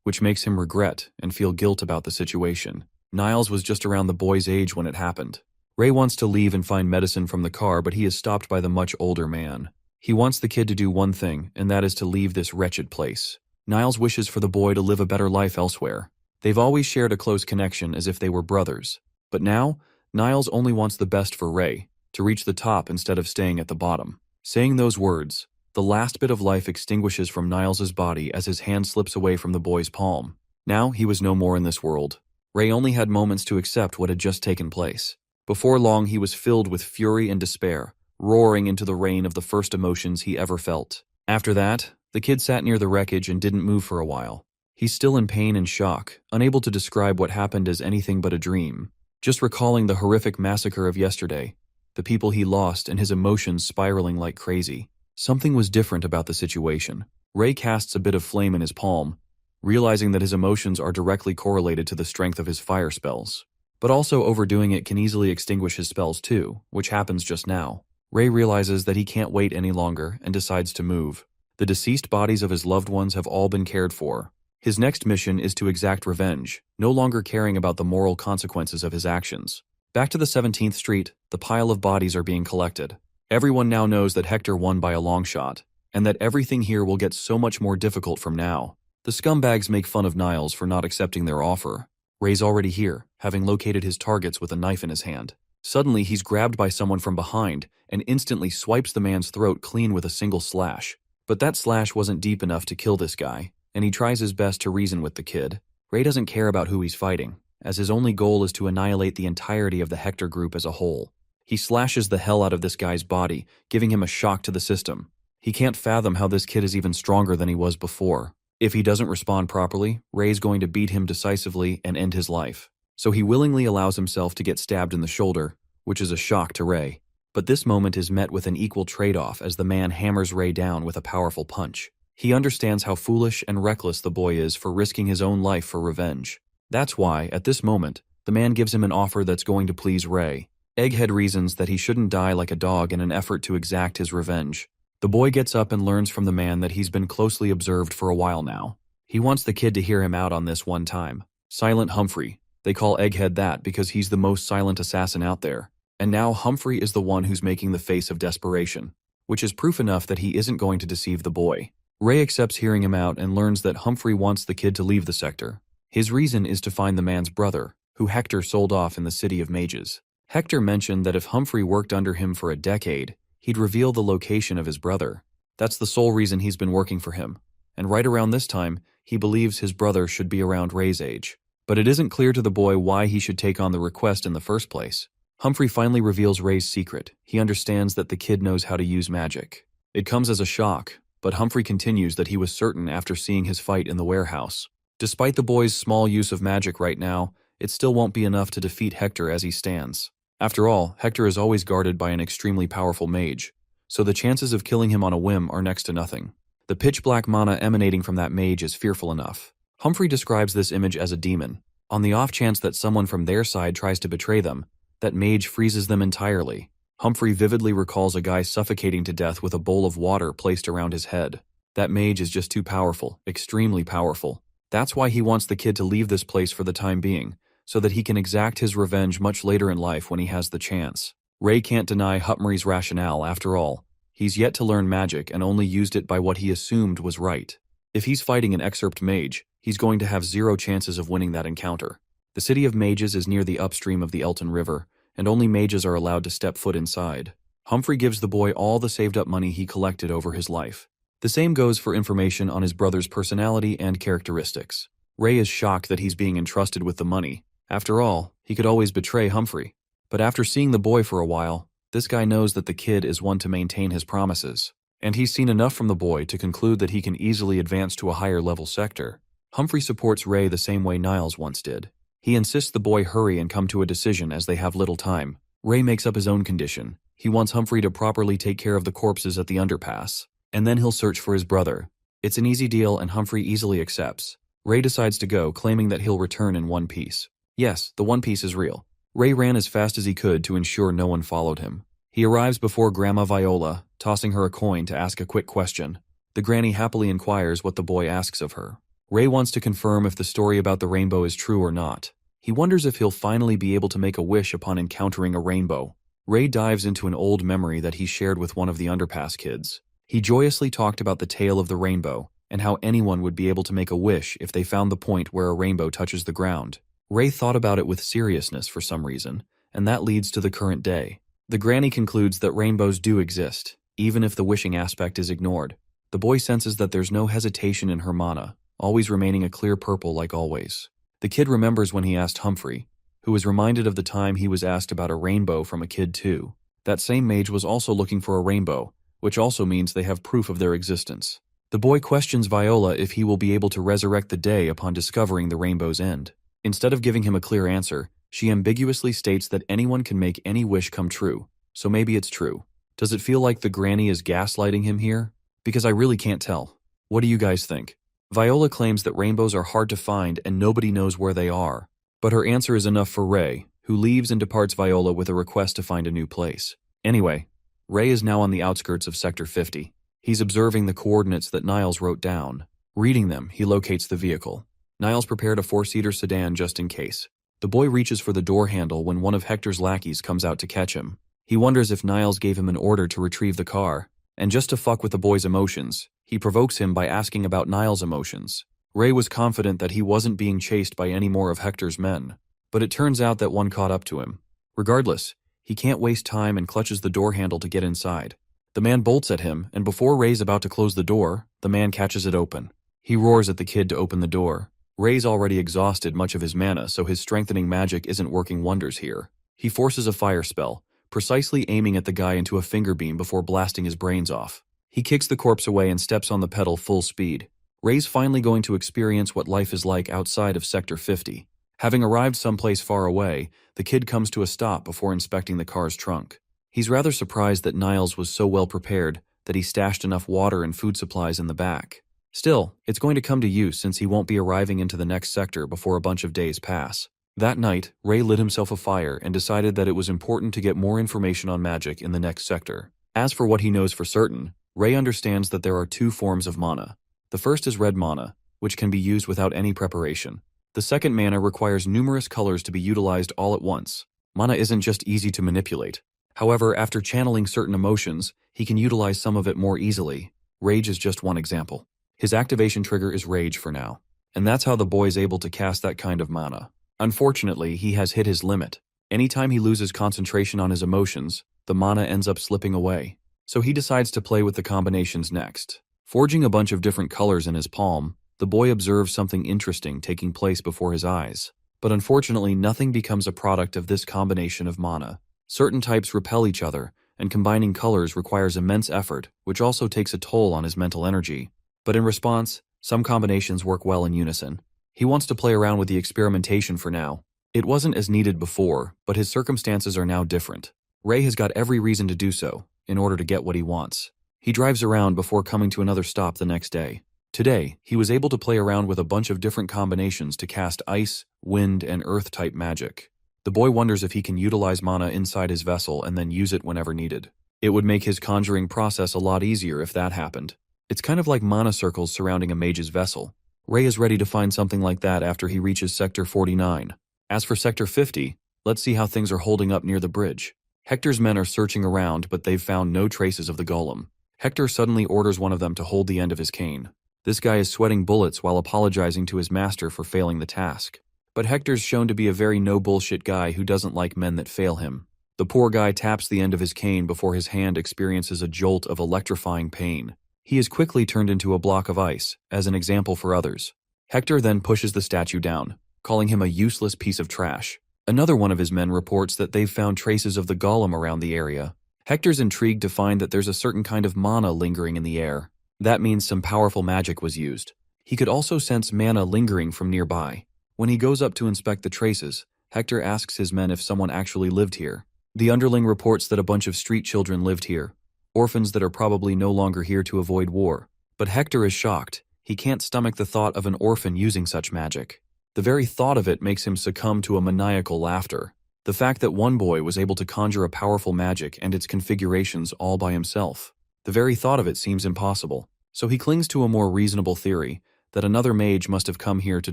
which makes him regret and feel guilt about the situation. Niles was just around the boy's age when it happened. Ray wants to leave and find medicine from the car, but he is stopped by the much older man. He wants the kid to do one thing, and that is to leave this wretched place. Niles wishes for the boy to live a better life elsewhere. They've always shared a close connection as if they were brothers. But now, Niles only wants the best for Ray, to reach the top instead of staying at the bottom. Saying those words, the last bit of life extinguishes from Niles's body as his hand slips away from the boy's palm. Now he was no more in this world. Ray only had moments to accept what had just taken place. Before long, he was filled with fury and despair, roaring into the rain of the first emotions he ever felt. After that, the kid sat near the wreckage and didn't move for a while. He's still in pain and shock, unable to describe what happened as anything but a dream. Just recalling the horrific massacre of yesterday, the people he lost and his emotions spiraling like crazy. Something was different about the situation. Ray casts a bit of flame in his palm, realizing that his emotions are directly correlated to the strength of his fire spells. But also overdoing it can easily extinguish his spells too, which happens just now. Ray realizes that he can't wait any longer and decides to move. The deceased bodies of his loved ones have all been cared for. His next mission is to exact revenge, no longer caring about the moral consequences of his actions. Back to the 17th Street, the pile of bodies are being collected. Everyone now knows that Hector won by a long shot, and that everything here will get so much more difficult from now. The scumbags make fun of Niles for not accepting their offer. Ray's already here, having located his targets with a knife in his hand. Suddenly, he's grabbed by someone from behind and instantly swipes the man's throat clean with a single slash. But that slash wasn't deep enough to kill this guy, and he tries his best to reason with the kid. Ray doesn't care about who he's fighting, as his only goal is to annihilate the entirety of the Hector group as a whole. He slashes the hell out of this guy's body, giving him a shock to the system. He can't fathom how this kid is even stronger than he was before. If he doesn't respond properly, Ray's going to beat him decisively and end his life. So he willingly allows himself to get stabbed in the shoulder, which is a shock to Ray. But this moment is met with an equal trade-off as the man hammers Ray down with a powerful punch. He understands how foolish and reckless the boy is for risking his own life for revenge. That's why, at this moment, the man gives him an offer that's going to please Ray. Egghead reasons that he shouldn't die like a dog in an effort to exact his revenge. The boy gets up and learns from the man that he's been closely observed for a while now. He wants the kid to hear him out on this one time. Silent Humphrey. They call Egghead that because he's the most silent assassin out there. And now Humphrey is the one who's making the face of desperation, which is proof enough that he isn't going to deceive the boy. Ray accepts hearing him out and learns that Humphrey wants the kid to leave the sector. His reason is to find the man's brother, who Hector sold off in the City of Mages. Hector mentioned that if Humphrey worked under him for a decade, he'd reveal the location of his brother. That's the sole reason he's been working for him. And right around this time, he believes his brother should be around Ray's age. But it isn't clear to the boy why he should take on the request in the first place. Humphrey finally reveals Ray's secret. He understands that the kid knows how to use magic. It comes as a shock, but Humphrey continues that he was certain after seeing his fight in the warehouse. Despite the boy's small use of magic right now, it still won't be enough to defeat Hector as he stands. After all, Hector is always guarded by an extremely powerful mage, so the chances of killing him on a whim are next to nothing. The pitch-black mana emanating from that mage is fearful enough. Humphrey describes this image as a demon. On the off chance that someone from their side tries to betray them, that mage freezes them entirely. Humphrey vividly recalls a guy suffocating to death with a bowl of water placed around his head. That mage is just too powerful, extremely powerful. That's why he wants the kid to leave this place for the time being, so that he can exact his revenge much later in life when he has the chance. Ray can't deny Humphrey's rationale after all. He's yet to learn magic and only used it by what he assumed was right. If he's fighting an excerpt mage, he's going to have zero chances of winning that encounter. The City of Mages is near the upstream of the Elton River, and only mages are allowed to step foot inside. Humphrey gives the boy all the saved-up money he collected over his life. The same goes for information on his brother's personality and characteristics. Ray is shocked that he's being entrusted with the money. After all, he could always betray Humphrey. But after seeing the boy for a while, this guy knows that the kid is one to maintain his promises. And he's seen enough from the boy to conclude that he can easily advance to a higher-level sector. Humphrey supports Ray the same way Niles once did. He insists the boy hurry and come to a decision as they have little time. Ray makes up his own condition. He wants Humphrey to properly take care of the corpses at the underpass, and then he'll search for his brother. It's an easy deal and Humphrey easily accepts. Ray decides to go, claiming that he'll return in one piece. Yes, the One Piece is real. Ray ran as fast as he could to ensure no one followed him. He arrives before Grandma Viola, tossing her a coin to ask a quick question. The granny happily inquires what the boy asks of her. Ray wants to confirm if the story about the rainbow is true or not. He wonders if he'll finally be able to make a wish upon encountering a rainbow. Ray dives into an old memory that he shared with one of the underpass kids. He joyously talked about the tale of the rainbow and how anyone would be able to make a wish if they found the point where a rainbow touches the ground. Ray thought about it with seriousness for some reason, and that leads to the current day. The granny concludes that rainbows do exist, even if the wishing aspect is ignored. The boy senses that there's no hesitation in her mana, always remaining a clear purple like always. The kid remembers when he asked Humphrey, who was reminded of the time he was asked about a rainbow from a kid too. That same mage was also looking for a rainbow, which also means they have proof of their existence. The boy questions Viola if he will be able to resurrect the day upon discovering the rainbow's end. Instead of giving him a clear answer, she ambiguously states that anyone can make any wish come true, so maybe it's true. Does it feel like the granny is gaslighting him here? Because I really can't tell. What do you guys think? Viola claims that rainbows are hard to find and nobody knows where they are. But her answer is enough for Ray, who leaves and departs Viola with a request to find a new place. Anyway, Ray is now on the outskirts of Sector 50. He's observing the coordinates that Niles wrote down. Reading them, he locates the vehicle. Niles prepared a 4-seater sedan just in case. The boy reaches for the door handle when one of Hector's lackeys comes out to catch him. He wonders if Niles gave him an order to retrieve the car, and just to fuck with the boy's emotions, he provokes him by asking about Niles' emotions. Ray was confident that he wasn't being chased by any more of Hector's men, but it turns out that one caught up to him. Regardless, he can't waste time and clutches the door handle to get inside. The man bolts at him, and before Ray's about to close the door, the man catches it open. He roars at the kid to open the door. Ray's already exhausted much of his mana, so his strengthening magic isn't working wonders here. He forces a fire spell, precisely aiming at the guy into a finger beam before blasting his brains off. He kicks the corpse away and steps on the pedal full speed. Ray's finally going to experience what life is like outside of Sector 50. Having arrived someplace far away, the kid comes to a stop before inspecting the car's trunk. He's rather surprised that Niles was so well prepared that he stashed enough water and food supplies in the back. Still, it's going to come to use since he won't be arriving into the next sector before a bunch of days pass. That night, Ray lit himself a fire and decided that it was important to get more information on magic in the next sector. As for what he knows for certain, Ray understands that there are 2 forms of mana. The first is red mana, which can be used without any preparation. The second mana requires numerous colors to be utilized all at once. Mana isn't just easy to manipulate. However, after channeling certain emotions, he can utilize some of it more easily. Rage is just one example. His activation trigger is Rage for now, and that's how the boy is able to cast that kind of mana. Unfortunately, he has hit his limit. Anytime he loses concentration on his emotions, the mana ends up slipping away. So he decides to play with the combinations next. Forging a bunch of different colors in his palm, the boy observes something interesting taking place before his eyes. But unfortunately, nothing becomes a product of this combination of mana. Certain types repel each other, and combining colors requires immense effort, which also takes a toll on his mental energy. But in response, some combinations work well in unison. He wants to play around with the experimentation for now. It wasn't as needed before, but his circumstances are now different. Ray has got every reason to do so, in order to get what he wants. He drives around before coming to another stop the next day. Today, he was able to play around with a bunch of different combinations to cast ice, wind, and earth-type magic. The boy wonders if he can utilize mana inside his vessel and then use it whenever needed. It would make his conjuring process a lot easier if that happened. It's kind of like mana circles surrounding a mage's vessel. Ray is ready to find something like that after he reaches Sector 49. As for Sector 50, let's see how things are holding up near the bridge. Hector's men are searching around, but they've found no traces of the golem. Hector suddenly orders one of them to hold the end of his cane. This guy is sweating bullets while apologizing to his master for failing the task. But Hector's shown to be a very no-bullshit guy who doesn't like men that fail him. The poor guy taps the end of his cane before his hand experiences a jolt of electrifying pain. He is quickly turned into a block of ice, as an example for others. Hector then pushes the statue down, calling him a useless piece of trash. Another one of his men reports that they've found traces of the golem around the area. Hector's intrigued to find that there's a certain kind of mana lingering in the air. That means some powerful magic was used. He could also sense mana lingering from nearby. When he goes up to inspect the traces, Hector asks his men if someone actually lived here. The underling reports that a bunch of street children lived here. Orphans that are probably no longer here to avoid war. But Hector is shocked. He can't stomach the thought of an orphan using such magic. The very thought of it makes him succumb to a maniacal laughter. The fact that one boy was able to conjure a powerful magic and its configurations all by himself. The very thought of it seems impossible. So he clings to a more reasonable theory, that another mage must have come here to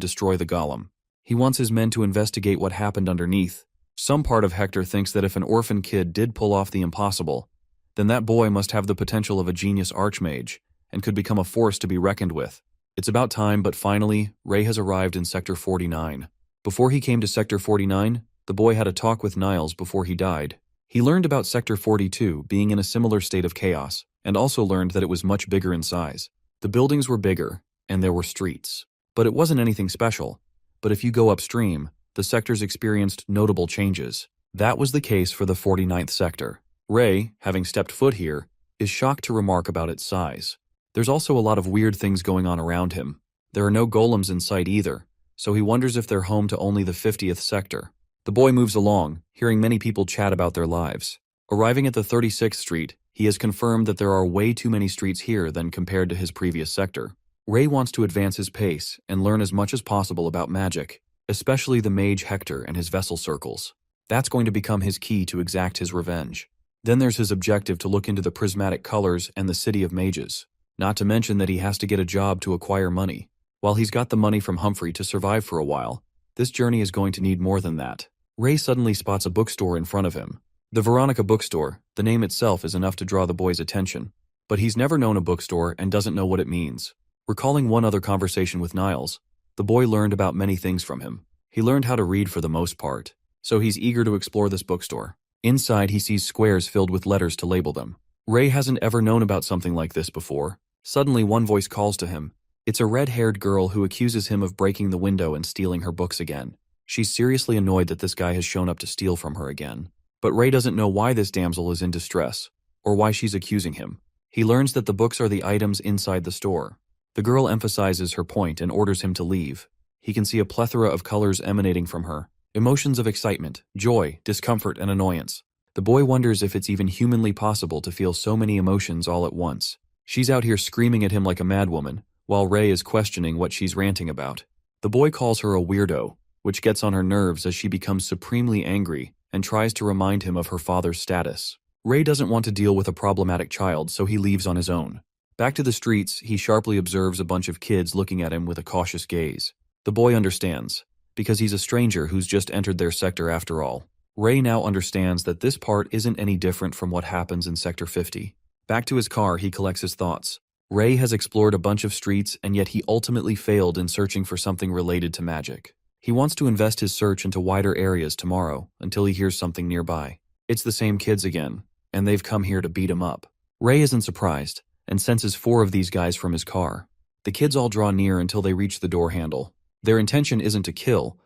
destroy the golem. He wants his men to investigate what happened underneath. Some part of Hector thinks that if an orphan kid did pull off the impossible, then that boy must have the potential of a genius archmage, and could become a force to be reckoned with. It's about time, but finally, Ray has arrived in Sector 49. Before he came to Sector 49, the boy had a talk with Niles before he died. He learned about Sector 42 being in a similar state of chaos, and also learned that it was much bigger in size. The buildings were bigger, and there were streets. But it wasn't anything special. But if you go upstream, the sectors experienced notable changes. That was the case for the 49th sector. Ray, having stepped foot here, is shocked to remark about its size. There's also a lot of weird things going on around him. There are no golems in sight either, so he wonders if they're home to only the 50th sector. The boy moves along, hearing many people chat about their lives. Arriving at the 36th street, he has confirmed that there are way too many streets here than compared to his previous sector. Ray wants to advance his pace and learn as much as possible about magic, especially the mage Hector and his vessel circles. That's going to become his key to exact his revenge. Then there's his objective to look into the prismatic colors and the city of mages. Not to mention that he has to get a job to acquire money. While he's got the money from Humphrey to survive for a while, this journey is going to need more than that. Ray suddenly spots a bookstore in front of him. The Veronica bookstore, the name itself is enough to draw the boy's attention. But he's never known a bookstore and doesn't know what it means. Recalling one other conversation with Niles, the boy learned about many things from him. He learned how to read for the most part, so he's eager to explore this bookstore. Inside, he sees squares filled with letters to label them. Ray hasn't ever known about something like this before. Suddenly, one voice calls to him. It's a red-haired girl who accuses him of breaking the window and stealing her books again. She's seriously annoyed that this guy has shown up to steal from her again. But Ray doesn't know why this damsel is in distress, or why she's accusing him. He learns that the books are the items inside the store. The girl emphasizes her point and orders him to leave. He can see a plethora of colors emanating from her. Emotions of excitement, joy, discomfort, and annoyance. The boy wonders if it's even humanly possible to feel so many emotions all at once. She's out here screaming at him like a madwoman, while Ray is questioning what she's ranting about. The boy calls her a weirdo, which gets on her nerves as she becomes supremely angry and tries to remind him of her father's status. Ray doesn't want to deal with a problematic child, so he leaves on his own. Back to the streets, he sharply observes a bunch of kids looking at him with a cautious gaze. The boy understands, because he's a stranger who's just entered their sector after all. Ray now understands that this part isn't any different from what happens in Sector 50. Back to his car, he collects his thoughts. Ray has explored a bunch of streets, and yet he ultimately failed in searching for something related to magic. He wants to invest his search into wider areas tomorrow, until he hears something nearby. It's the same kids again, and they've come here to beat him up. Ray isn't surprised, and senses 4 of these guys from his car. The kids all draw near until they reach the door handle. Their intention isn't to kill,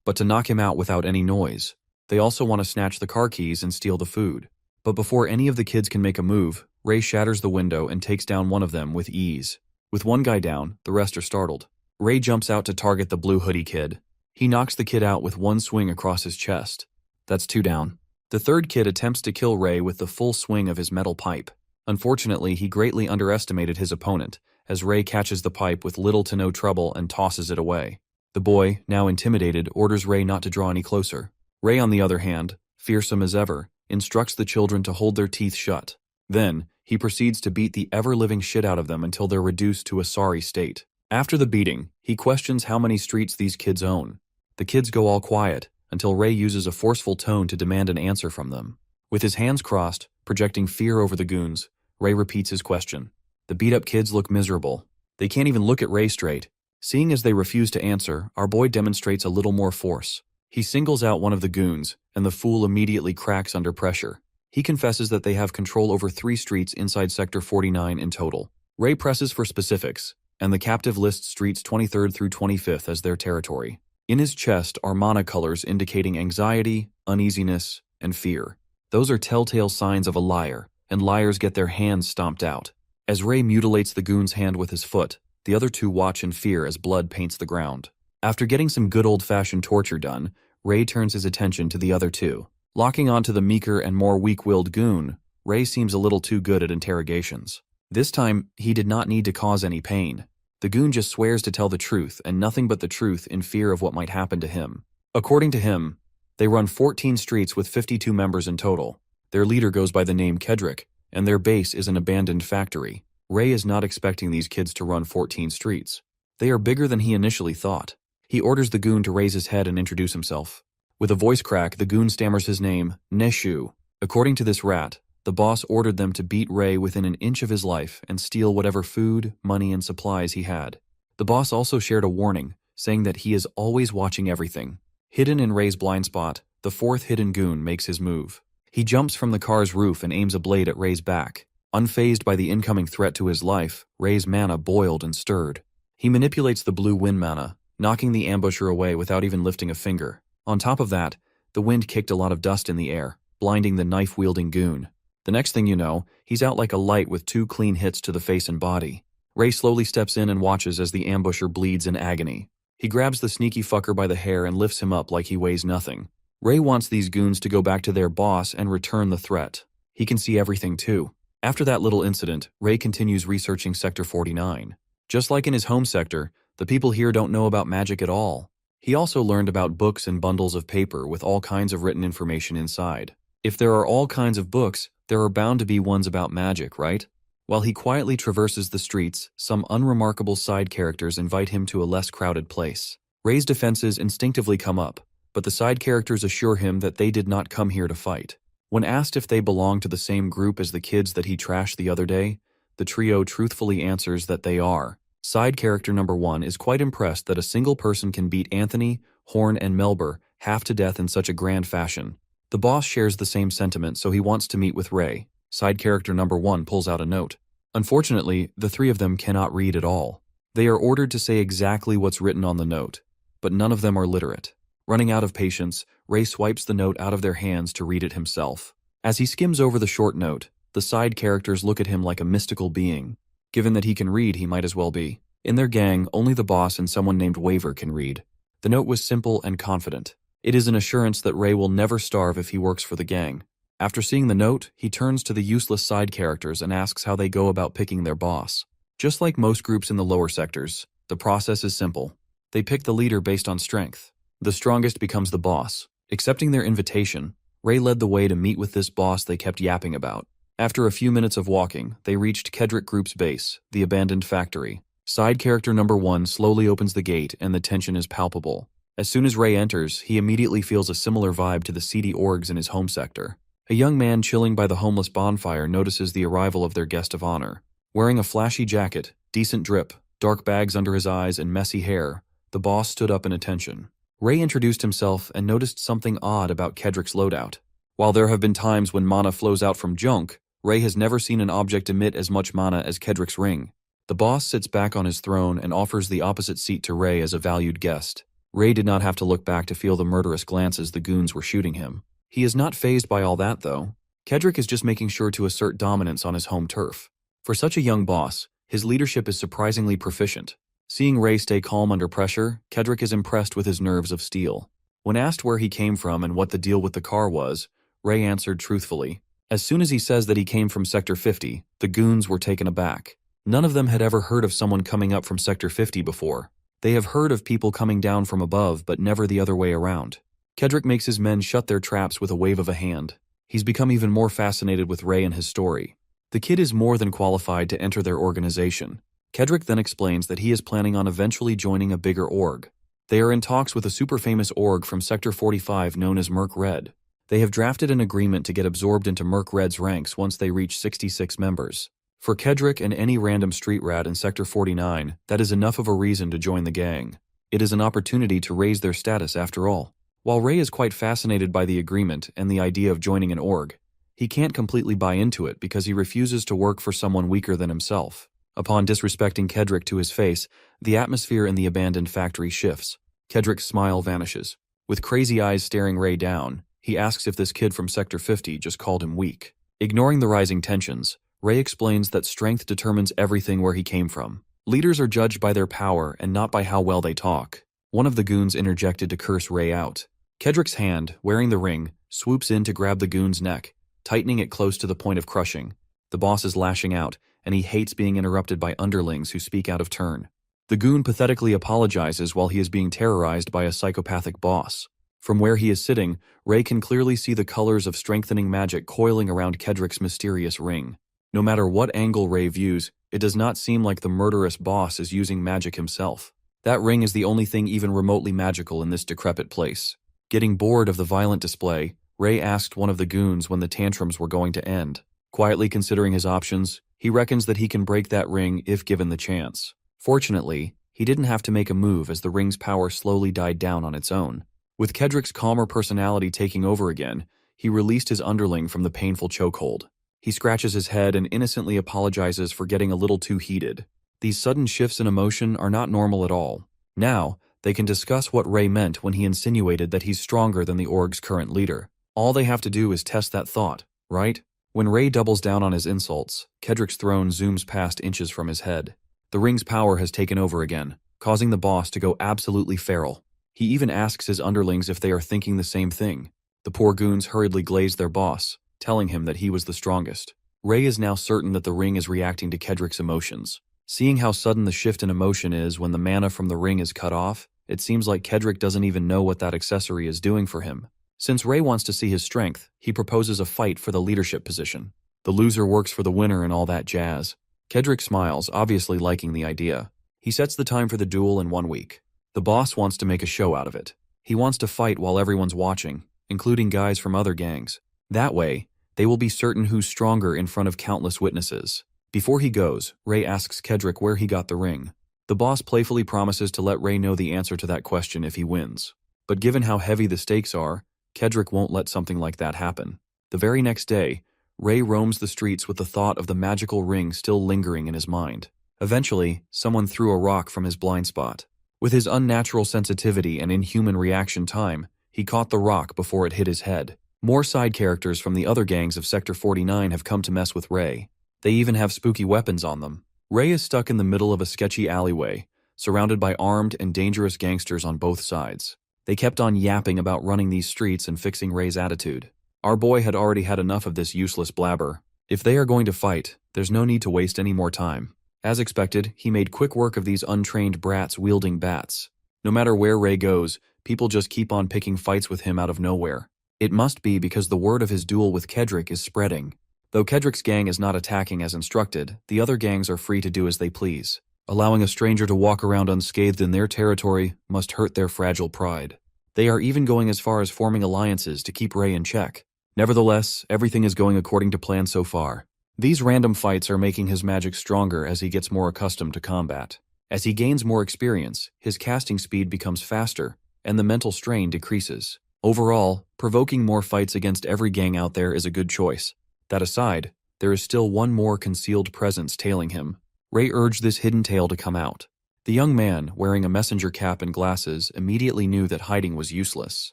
but to knock him out without any noise. They also want to snatch the car keys and steal the food. But before any of the kids can make a move, Ray shatters the window and takes down one of them with ease. With one guy down, the rest are startled. Ray jumps out to target the blue hoodie kid. He knocks the kid out with one swing across his chest. That's 2 down. The third kid attempts to kill Ray with the full swing of his metal pipe. Unfortunately, he greatly underestimated his opponent, as Ray catches the pipe with little to no trouble and tosses it away. The boy, now intimidated, orders Ray not to draw any closer. Ray, on the other hand, fearsome as ever, instructs the children to hold their teeth shut. Then, he proceeds to beat the ever-living shit out of them until they're reduced to a sorry state. After the beating, he questions how many streets these kids own. The kids go all quiet, until Ray uses a forceful tone to demand an answer from them. With his hands crossed, projecting fear over the goons, Ray repeats his question. The beat-up kids look miserable. They can't even look at Ray straight. Seeing as they refuse to answer, our boy demonstrates a little more force. He singles out one of the goons, and the fool immediately cracks under pressure. He confesses that they have control over 3 streets inside Sector 49 in total. Ray presses for specifics, and the captive lists streets 23rd through 25th as their territory. In his chest are mana colors indicating anxiety, uneasiness, and fear. Those are telltale signs of a liar, and liars get their hands stomped out. As Ray mutilates the goon's hand with his foot, the other 2 watch in fear as blood paints the ground. After getting some good old-fashioned torture done, Ray turns his attention to the other 2. Locking onto the meeker and more weak-willed goon, Ray seems a little too good at interrogations. This time, he did not need to cause any pain. The goon just swears to tell the truth and nothing but the truth in fear of what might happen to him. According to him, they run 14 streets with 52 members in total. Their leader goes by the name Kedrick, and their base is an abandoned factory. Ray is not expecting these kids to run 14 streets. They are bigger than he initially thought. He orders the goon to raise his head and introduce himself. With a voice crack, the goon stammers his name, Neshu. According to this rat, the boss ordered them to beat Ray within an inch of his life and steal whatever food, money, and supplies he had. The boss also shared a warning, saying that he is always watching everything. Hidden in Ray's blind spot, the 4th hidden goon makes his move. He jumps from the car's roof and aims a blade at Ray's back. Unfazed by the incoming threat to his life, Ray's mana boiled and stirred. He manipulates the blue wind mana, knocking the ambusher away without even lifting a finger. On top of that, the wind kicked a lot of dust in the air, blinding the knife-wielding goon. The next thing you know, he's out like a light with 2 clean hits to the face and body. Ray slowly steps in and watches as the ambusher bleeds in agony. He grabs the sneaky fucker by the hair and lifts him up like he weighs nothing. Ray wants these goons to go back to their boss and return the threat. He can see everything too. After that little incident, Ray continues researching Sector 49. Just like in his home sector, the people here don't know about magic at all. He also learned about books and bundles of paper with all kinds of written information inside. If there are all kinds of books, there are bound to be ones about magic, right? While he quietly traverses the streets, some unremarkable side characters invite him to a less crowded place. Ray's defenses instinctively come up, but the side characters assure him that they did not come here to fight. When asked if they belong to the same group as the kids that he trashed the other day, the trio truthfully answers that they are. Side character number 1 is quite impressed that a single person can beat Anthony, Horn, and Melber half to death in such a grand fashion. The boss shares the same sentiment, so he wants to meet with Ray. Side character number 1 pulls out a note. Unfortunately, the 3 of them cannot read at all. They are ordered to say exactly what's written on the note, but none of them are literate. Running out of patience, Ray swipes the note out of their hands to read it himself. As he skims over the short note, the side characters look at him like a mystical being. Given that he can read, he might as well be. In their gang, only the boss and someone named Waver can read. The note was simple and confident. It is an assurance that Ray will never starve if he works for the gang. After seeing the note, he turns to the useless side characters and asks how they go about picking their boss. Just like most groups in the lower sectors, the process is simple. They pick the leader based on strength. The strongest becomes the boss. Accepting their invitation, Ray led the way to meet with this boss they kept yapping about. After a few minutes of walking, they reached Kedrick Group's base, the abandoned factory. Side character number 1 slowly opens the gate and the tension is palpable. As soon as Ray enters, he immediately feels a similar vibe to the seedy orgs in his home sector. A young man chilling by the homeless bonfire notices the arrival of their guest of honor. Wearing a flashy jacket, decent drip, dark bags under his eyes, and messy hair, the boss stood up in attention. Ray introduced himself and noticed something odd about Kedrick's loadout. While there have been times when mana flows out from junk, Ray has never seen an object emit as much mana as Kedrick's ring. The boss sits back on his throne and offers the opposite seat to Ray as a valued guest. Ray did not have to look back to feel the murderous glances the goons were shooting him. He is not fazed by all that, though. Kedrick is just making sure to assert dominance on his home turf. For such a young boss, his leadership is surprisingly proficient. Seeing Ray stay calm under pressure, Kedrick is impressed with his nerves of steel. When asked where he came from and what the deal with the car was, Ray answered truthfully. As soon as he says that he came from Sector 50, the goons were taken aback. None of them had ever heard of someone coming up from Sector 50 before. They have heard of people coming down from above, but never the other way around. Kedrick makes his men shut their traps with a wave of a hand. He's become even more fascinated with Ray and his story. The kid is more than qualified to enter their organization. Kedrick then explains that he is planning on eventually joining a bigger org. They are in talks with a super famous org from Sector 45 known as Merc Red. They have drafted an agreement to get absorbed into Merc Red's ranks once they reach 66 members. For Kedrick and any random street rat in Sector 49, that is enough of a reason to join the gang. It is an opportunity to raise their status after all. While Ray is quite fascinated by the agreement and the idea of joining an org, he can't completely buy into it because he refuses to work for someone weaker than himself. Upon disrespecting Kedrick to his face, the atmosphere in the abandoned factory shifts. Kedrick's smile vanishes. With crazy eyes staring Ray down, he asks if this kid from Sector 50 just called him weak. Ignoring the rising tensions, Ray explains that strength determines everything where he came from. Leaders are judged by their power and not by how well they talk. One of the goons interjected to curse Ray out. Kedrick's hand, wearing the ring, swoops in to grab the goon's neck, tightening it close to the point of crushing. The boss is lashing out, and he hates being interrupted by underlings who speak out of turn. The goon pathetically apologizes while he is being terrorized by a psychopathic boss. From where he is sitting, Ray can clearly see the colors of strengthening magic coiling around Kedrick's mysterious ring. No matter what angle Ray views, it does not seem like the murderous boss is using magic himself. That ring is the only thing even remotely magical in this decrepit place. Getting bored of the violent display, Ray asked one of the goons when the tantrums were going to end. Quietly considering his options, he reckons that he can break that ring if given the chance. Fortunately, he didn't have to make a move as the ring's power slowly died down on its own. With Kedrick's calmer personality taking over again, he released his underling from the painful chokehold. He scratches his head and innocently apologizes for getting a little too heated. These sudden shifts in emotion are not normal at all. Now, they can discuss what Ray meant when he insinuated that he's stronger than the org's current leader. All they have to do is test that thought, right? When Ray doubles down on his insults, Kedrick's throne zooms past inches from his head. The ring's power has taken over again, causing the boss to go absolutely feral. He even asks his underlings if they are thinking the same thing. The poor goons hurriedly glaze their boss, telling him that he was the strongest. Ray is now certain that the ring is reacting to Kedrick's emotions. Seeing how sudden the shift in emotion is when the mana from the ring is cut off, it seems like Kedrick doesn't even know what that accessory is doing for him. Since Ray wants to see his strength, he proposes a fight for the leadership position. The loser works for the winner and all that jazz. Kedrick smiles, obviously liking the idea. He sets the time for the duel in 1 week. The boss wants to make a show out of it. He wants to fight while everyone's watching, including guys from other gangs. That way, they will be certain who's stronger in front of countless witnesses. Before he goes, Ray asks Kedrick where he got the ring. The boss playfully promises to let Ray know the answer to that question if he wins. But given how heavy the stakes are, Kedrick won't let something like that happen. The very next day, Ray roams the streets with the thought of the magical ring still lingering in his mind. Eventually, someone threw a rock from his blind spot. With his unnatural sensitivity and inhuman reaction time, he caught the rock before it hit his head. More side characters from the other gangs of Sector 49 have come to mess with Ray. They even have spooky weapons on them. Ray is stuck in the middle of a sketchy alleyway, surrounded by armed and dangerous gangsters on both sides. They kept on yapping about running these streets and fixing Ray's attitude. Our boy had already had enough of this useless blabber. If they are going to fight, there's no need to waste any more time. As expected, he made quick work of these untrained brats wielding bats. No matter where Ray goes, people just keep on picking fights with him out of nowhere. It must be because the word of his duel with Kedrick is spreading. Though Kedrick's gang is not attacking as instructed, the other gangs are free to do as they please. Allowing a stranger to walk around unscathed in their territory must hurt their fragile pride. They are even going as far as forming alliances to keep Ray in check. Nevertheless, everything is going according to plan so far. These random fights are making his magic stronger as he gets more accustomed to combat. As he gains more experience, his casting speed becomes faster, and the mental strain decreases. Overall, provoking more fights against every gang out there is a good choice. That aside, there is still one more concealed presence tailing him. Ray urged this hidden tail to come out. The young man, wearing a messenger cap and glasses, immediately knew that hiding was useless.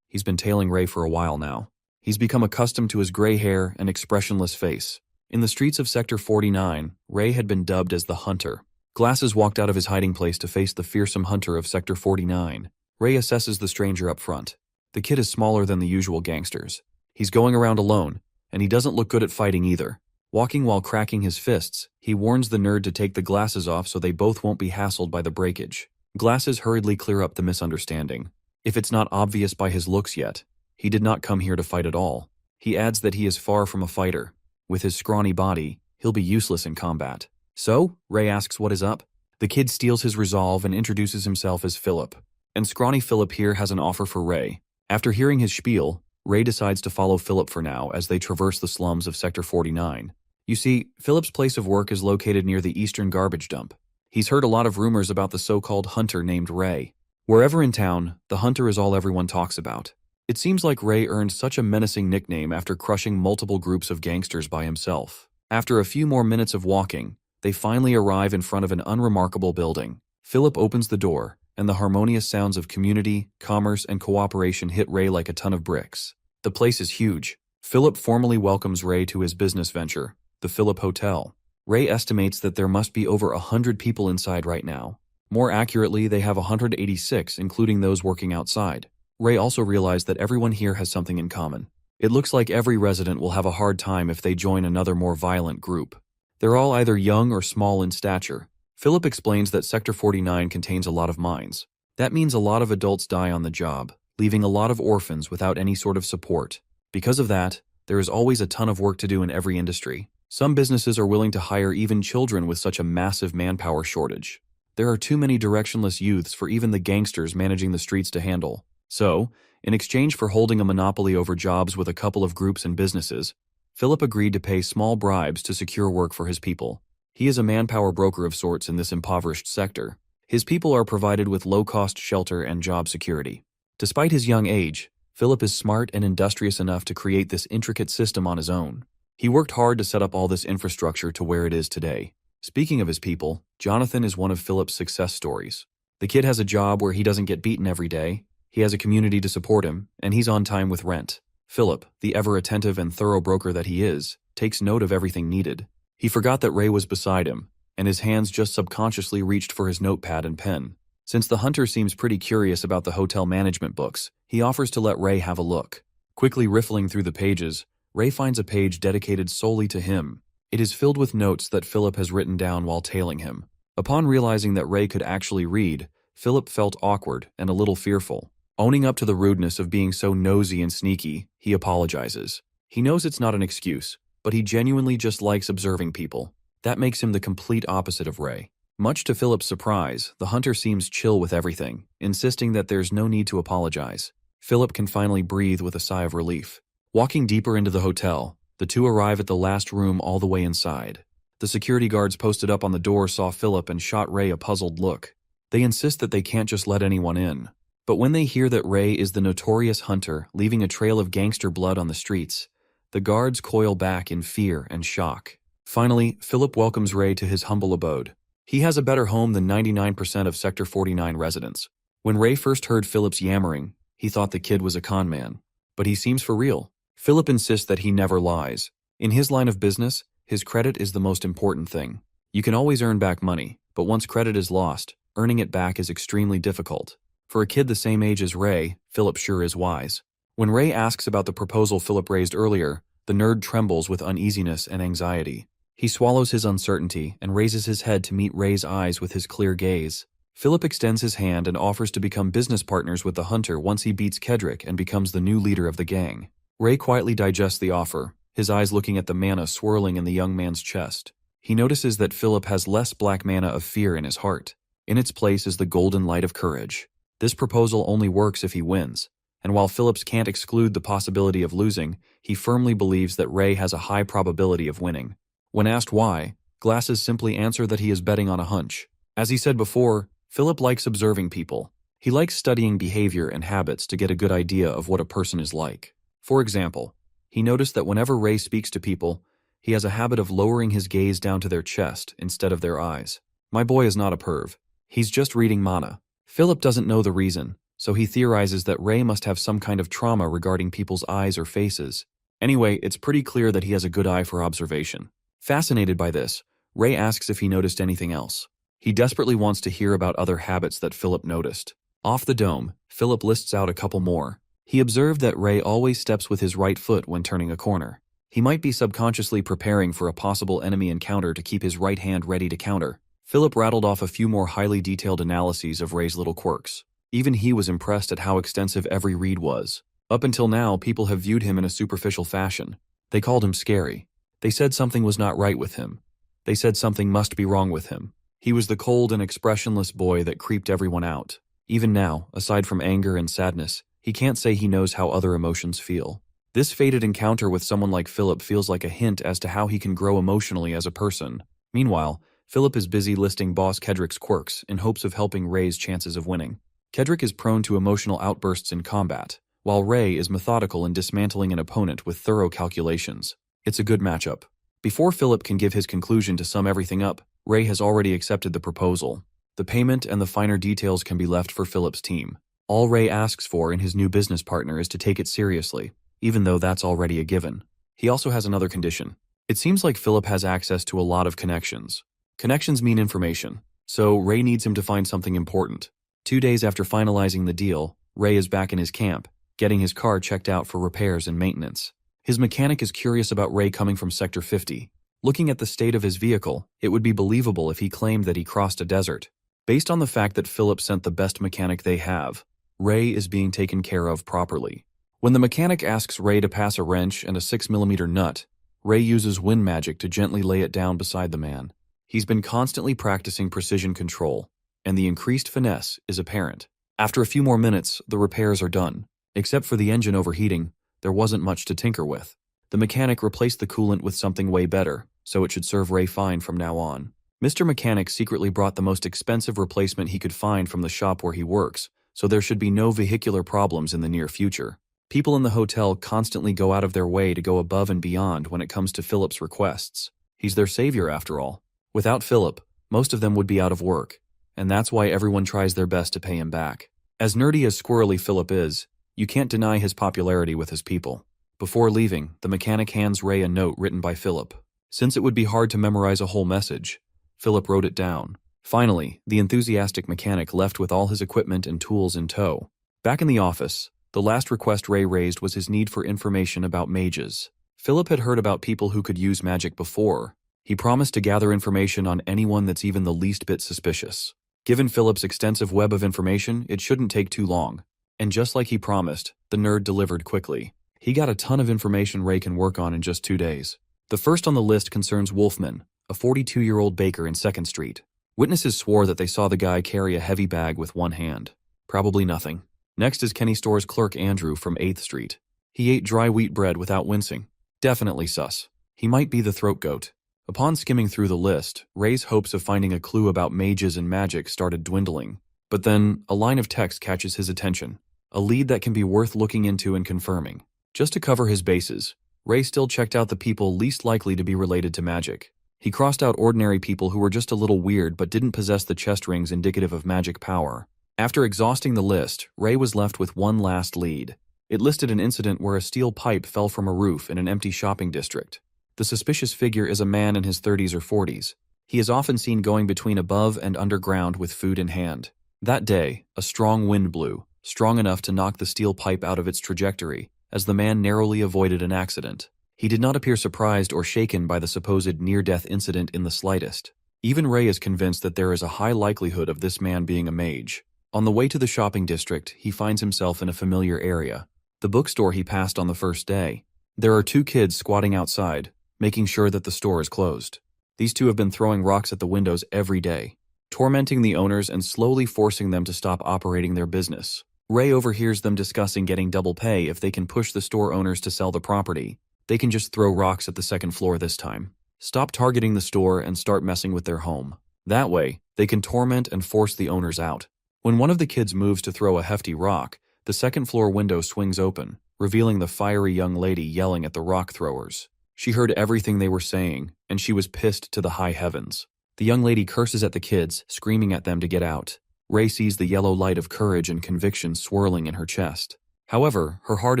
He's been tailing Ray for a while now. He's become accustomed to his gray hair and expressionless face. In the streets of Sector 49, Ray had been dubbed as the Hunter. Glasses walked out of his hiding place to face the fearsome Hunter of Sector 49. Ray assesses the stranger up front. The kid is smaller than the usual gangsters. He's going around alone, and he doesn't look good at fighting either. Walking while cracking his fists, he warns the nerd to take the glasses off so they both won't be hassled by the breakage. Glasses hurriedly clear up the misunderstanding. If it's not obvious by his looks yet, he did not come here to fight at all. He adds that he is far from a fighter. With his scrawny body, he'll be useless in combat. So, Ray asks what is up. The kid steals his resolve and introduces himself as Philip. And scrawny Philip here has an offer for Ray. After hearing his spiel, Ray decides to follow Philip for now as they traverse the slums of Sector 49. You see, Philip's place of work is located near the eastern garbage dump. He's heard a lot of rumors about the so-called Hunter named Ray. Wherever in town, the Hunter is all everyone talks about. It seems like Ray earned such a menacing nickname after crushing multiple groups of gangsters by himself. After a few more minutes of walking, they finally arrive in front of an unremarkable building. Philip opens the door, and the harmonious sounds of community, commerce, and cooperation hit Ray like a ton of bricks. The place is huge. Philip formally welcomes Ray to his business venture, the Philip Hotel. Ray estimates that there must be over 100 people inside right now. More accurately, they have 186, including those working outside. Ray also realized that everyone here has something in common. It looks like every resident will have a hard time if they join another more violent group. They're all either young or small in stature. Philip explains that Sector 49 contains a lot of mines. That means a lot of adults die on the job, leaving a lot of orphans without any sort of support. Because of that, there is always a ton of work to do in every industry. Some businesses are willing to hire even children with such a massive manpower shortage. There are too many directionless youths for even the gangsters managing the streets to handle. So, in exchange for holding a monopoly over jobs with a couple of groups and businesses, Philip agreed to pay small bribes to secure work for his people. He is a manpower broker of sorts in this impoverished sector. His people are provided with low-cost shelter and job security. Despite his young age, Philip is smart and industrious enough to create this intricate system on his own. He worked hard to set up all this infrastructure to where it is today. Speaking of his people, Jonathan is one of Philip's success stories. The kid has a job where he doesn't get beaten every day. He has a community to support him, and he's on time with rent. Philip, the ever-attentive and thorough broker that he is, takes note of everything needed. He forgot that Ray was beside him, and his hands just subconsciously reached for his notepad and pen. Since the Hunter seems pretty curious about the hotel management books, he offers to let Ray have a look. Quickly riffling through the pages, Ray finds a page dedicated solely to him. It is filled with notes that Philip has written down while tailing him. Upon realizing that Ray could actually read, Philip felt awkward and a little fearful. Owning up to the rudeness of being so nosy and sneaky, he apologizes. He knows it's not an excuse, but he genuinely just likes observing people. That makes him the complete opposite of Ray. Much to Philip's surprise, the hunter seems chill with everything, insisting that there's no need to apologize. Philip can finally breathe with a sigh of relief. Walking deeper into the hotel, the two arrive at the last room all the way inside. The security guards posted up on the door saw Philip and shot Ray a puzzled look. They insist that they can't just let anyone in. But when they hear that Ray is the notorious hunter leaving a trail of gangster blood on the streets, the guards coil back in fear and shock. Finally, Philip welcomes Ray to his humble abode. He has a better home than 99% of Sector 49 residents. When Ray first heard Philip's yammering, he thought the kid was a con man. But he seems for real. Philip insists that he never lies. In his line of business, his credit is the most important thing. You can always earn back money, but once credit is lost, earning it back is extremely difficult. For a kid the same age as Ray, Philip sure is wise. When Ray asks about the proposal Philip raised earlier, the nerd trembles with uneasiness and anxiety. He swallows his uncertainty and raises his head to meet Ray's eyes with his clear gaze. Philip extends his hand and offers to become business partners with the hunter once he beats Kedrick and becomes the new leader of the gang. Ray quietly digests the offer, his eyes looking at the mana swirling in the young man's chest. He notices that Philip has less black mana of fear in his heart. In its place is the golden light of courage. This proposal only works if he wins, and while Phillips can't exclude the possibility of losing, he firmly believes that Ray has a high probability of winning. When asked why, Glasses simply answer that he is betting on a hunch. As he said before, Philip likes observing people. He likes studying behavior and habits to get a good idea of what a person is like. For example, he noticed that whenever Ray speaks to people, he has a habit of lowering his gaze down to their chest instead of their eyes. My boy is not a perv. He's just reading mana. Philip doesn't know the reason, so he theorizes that Ray must have some kind of trauma regarding people's eyes or faces. Anyway, it's pretty clear that he has a good eye for observation. Fascinated by this, Ray asks if he noticed anything else. He desperately wants to hear about other habits that Philip noticed. Off the dome, Philip lists out a couple more. He observed that Ray always steps with his right foot when turning a corner. He might be subconsciously preparing for a possible enemy encounter to keep his right hand ready to counter. Philip rattled off a few more highly detailed analyses of Ray's little quirks. Even he was impressed at how extensive every read was. Up until now, people have viewed him in a superficial fashion. They called him scary. They said something was not right with him. They said something must be wrong with him. He was the cold and expressionless boy that creeped everyone out. Even now, aside from anger and sadness, he can't say he knows how other emotions feel. This fated encounter with someone like Philip feels like a hint as to how he can grow emotionally as a person. Meanwhile, Philip is busy listing Boss Kedrick's quirks in hopes of helping Ray's chances of winning. Kedrick is prone to emotional outbursts in combat, while Ray is methodical in dismantling an opponent with thorough calculations. It's a good matchup. Before Philip can give his conclusion to sum everything up, Ray has already accepted the proposal. The payment and the finer details can be left for Philip's team. All Ray asks for in his new business partner is to take it seriously, even though that's already a given. He also has another condition. It seems like Philip has access to a lot of connections. Connections mean information, so Ray needs him to find something important. 2 days after finalizing the deal, Ray is back in his camp, getting his car checked out for repairs and maintenance. His mechanic is curious about Ray coming from Sector 50. Looking at the state of his vehicle, it would be believable if he claimed that he crossed a desert. Based on the fact that Philip sent the best mechanic they have, Ray is being taken care of properly. When the mechanic asks Ray to pass a wrench and a 6mm nut, Ray uses wind magic to gently lay it down beside the man. He's been constantly practicing precision control, and the increased finesse is apparent. After a few more minutes, the repairs are done. Except for the engine overheating, there wasn't much to tinker with. The mechanic replaced the coolant with something way better, so it should serve Ray fine from now on. Mr. Mechanic secretly brought the most expensive replacement he could find from the shop where he works, so there should be no vehicular problems in the near future. People in the hotel constantly go out of their way to go above and beyond when it comes to Philip's requests. He's their savior after all. Without Philip, most of them would be out of work, and that's why everyone tries their best to pay him back. As nerdy as squirrely Philip is, you can't deny his popularity with his people. Before leaving, the mechanic hands Ray a note written by Philip. Since it would be hard to memorize a whole message, Philip wrote it down. Finally, the enthusiastic mechanic left with all his equipment and tools in tow. Back in the office, the last request Ray raised was his need for information about mages. Philip had heard about people who could use magic before. He promised to gather information on anyone that's even the least bit suspicious. Given Philip's extensive web of information, it shouldn't take too long. And just like he promised, the nerd delivered quickly. He got a ton of information Ray can work on in just 2 days. The first on the list concerns Wolfman, a 42-year-old baker in 2nd Street. Witnesses swore that they saw the guy carry a heavy bag with one hand. Probably nothing. Next is Kenny Store's clerk Andrew from 8th Street. He ate dry wheat bread without wincing. Definitely sus. He might be the throat goat. Upon skimming through the list, Ray's hopes of finding a clue about mages and magic started dwindling. But then, a line of text catches his attention. A lead that can be worth looking into and confirming. Just to cover his bases, Ray still checked out the people least likely to be related to magic. He crossed out ordinary people who were just a little weird but didn't possess the chest rings indicative of magic power. After exhausting the list, Ray was left with one last lead. It listed an incident where a steel pipe fell from a roof in an empty shopping district. The suspicious figure is a man in his 30s or 40s. He is often seen going between above and underground with food in hand. That day, a strong wind blew, strong enough to knock the steel pipe out of its trajectory, as the man narrowly avoided an accident. He did not appear surprised or shaken by the supposed near-death incident in the slightest. Even Ray is convinced that there is a high likelihood of this man being a mage. On the way to the shopping district, he finds himself in a familiar area. The bookstore he passed on the first day. There are 2 kids squatting outside, making sure that the store is closed. These 2 have been throwing rocks at the windows every day, tormenting the owners and slowly forcing them to stop operating their business. Ray overhears them discussing getting double pay if they can push the store owners to sell the property. They can just throw rocks at the 2nd floor this time. Stop targeting the store and start messing with their home. That way, they can torment and force the owners out. When one of the kids moves to throw a hefty rock, the 2nd floor window swings open, revealing the fiery young lady yelling at the rock throwers. She heard everything they were saying, and she was pissed to the high heavens. The young lady curses at the kids, screaming at them to get out. Ray sees the yellow light of courage and conviction swirling in her chest. However, her heart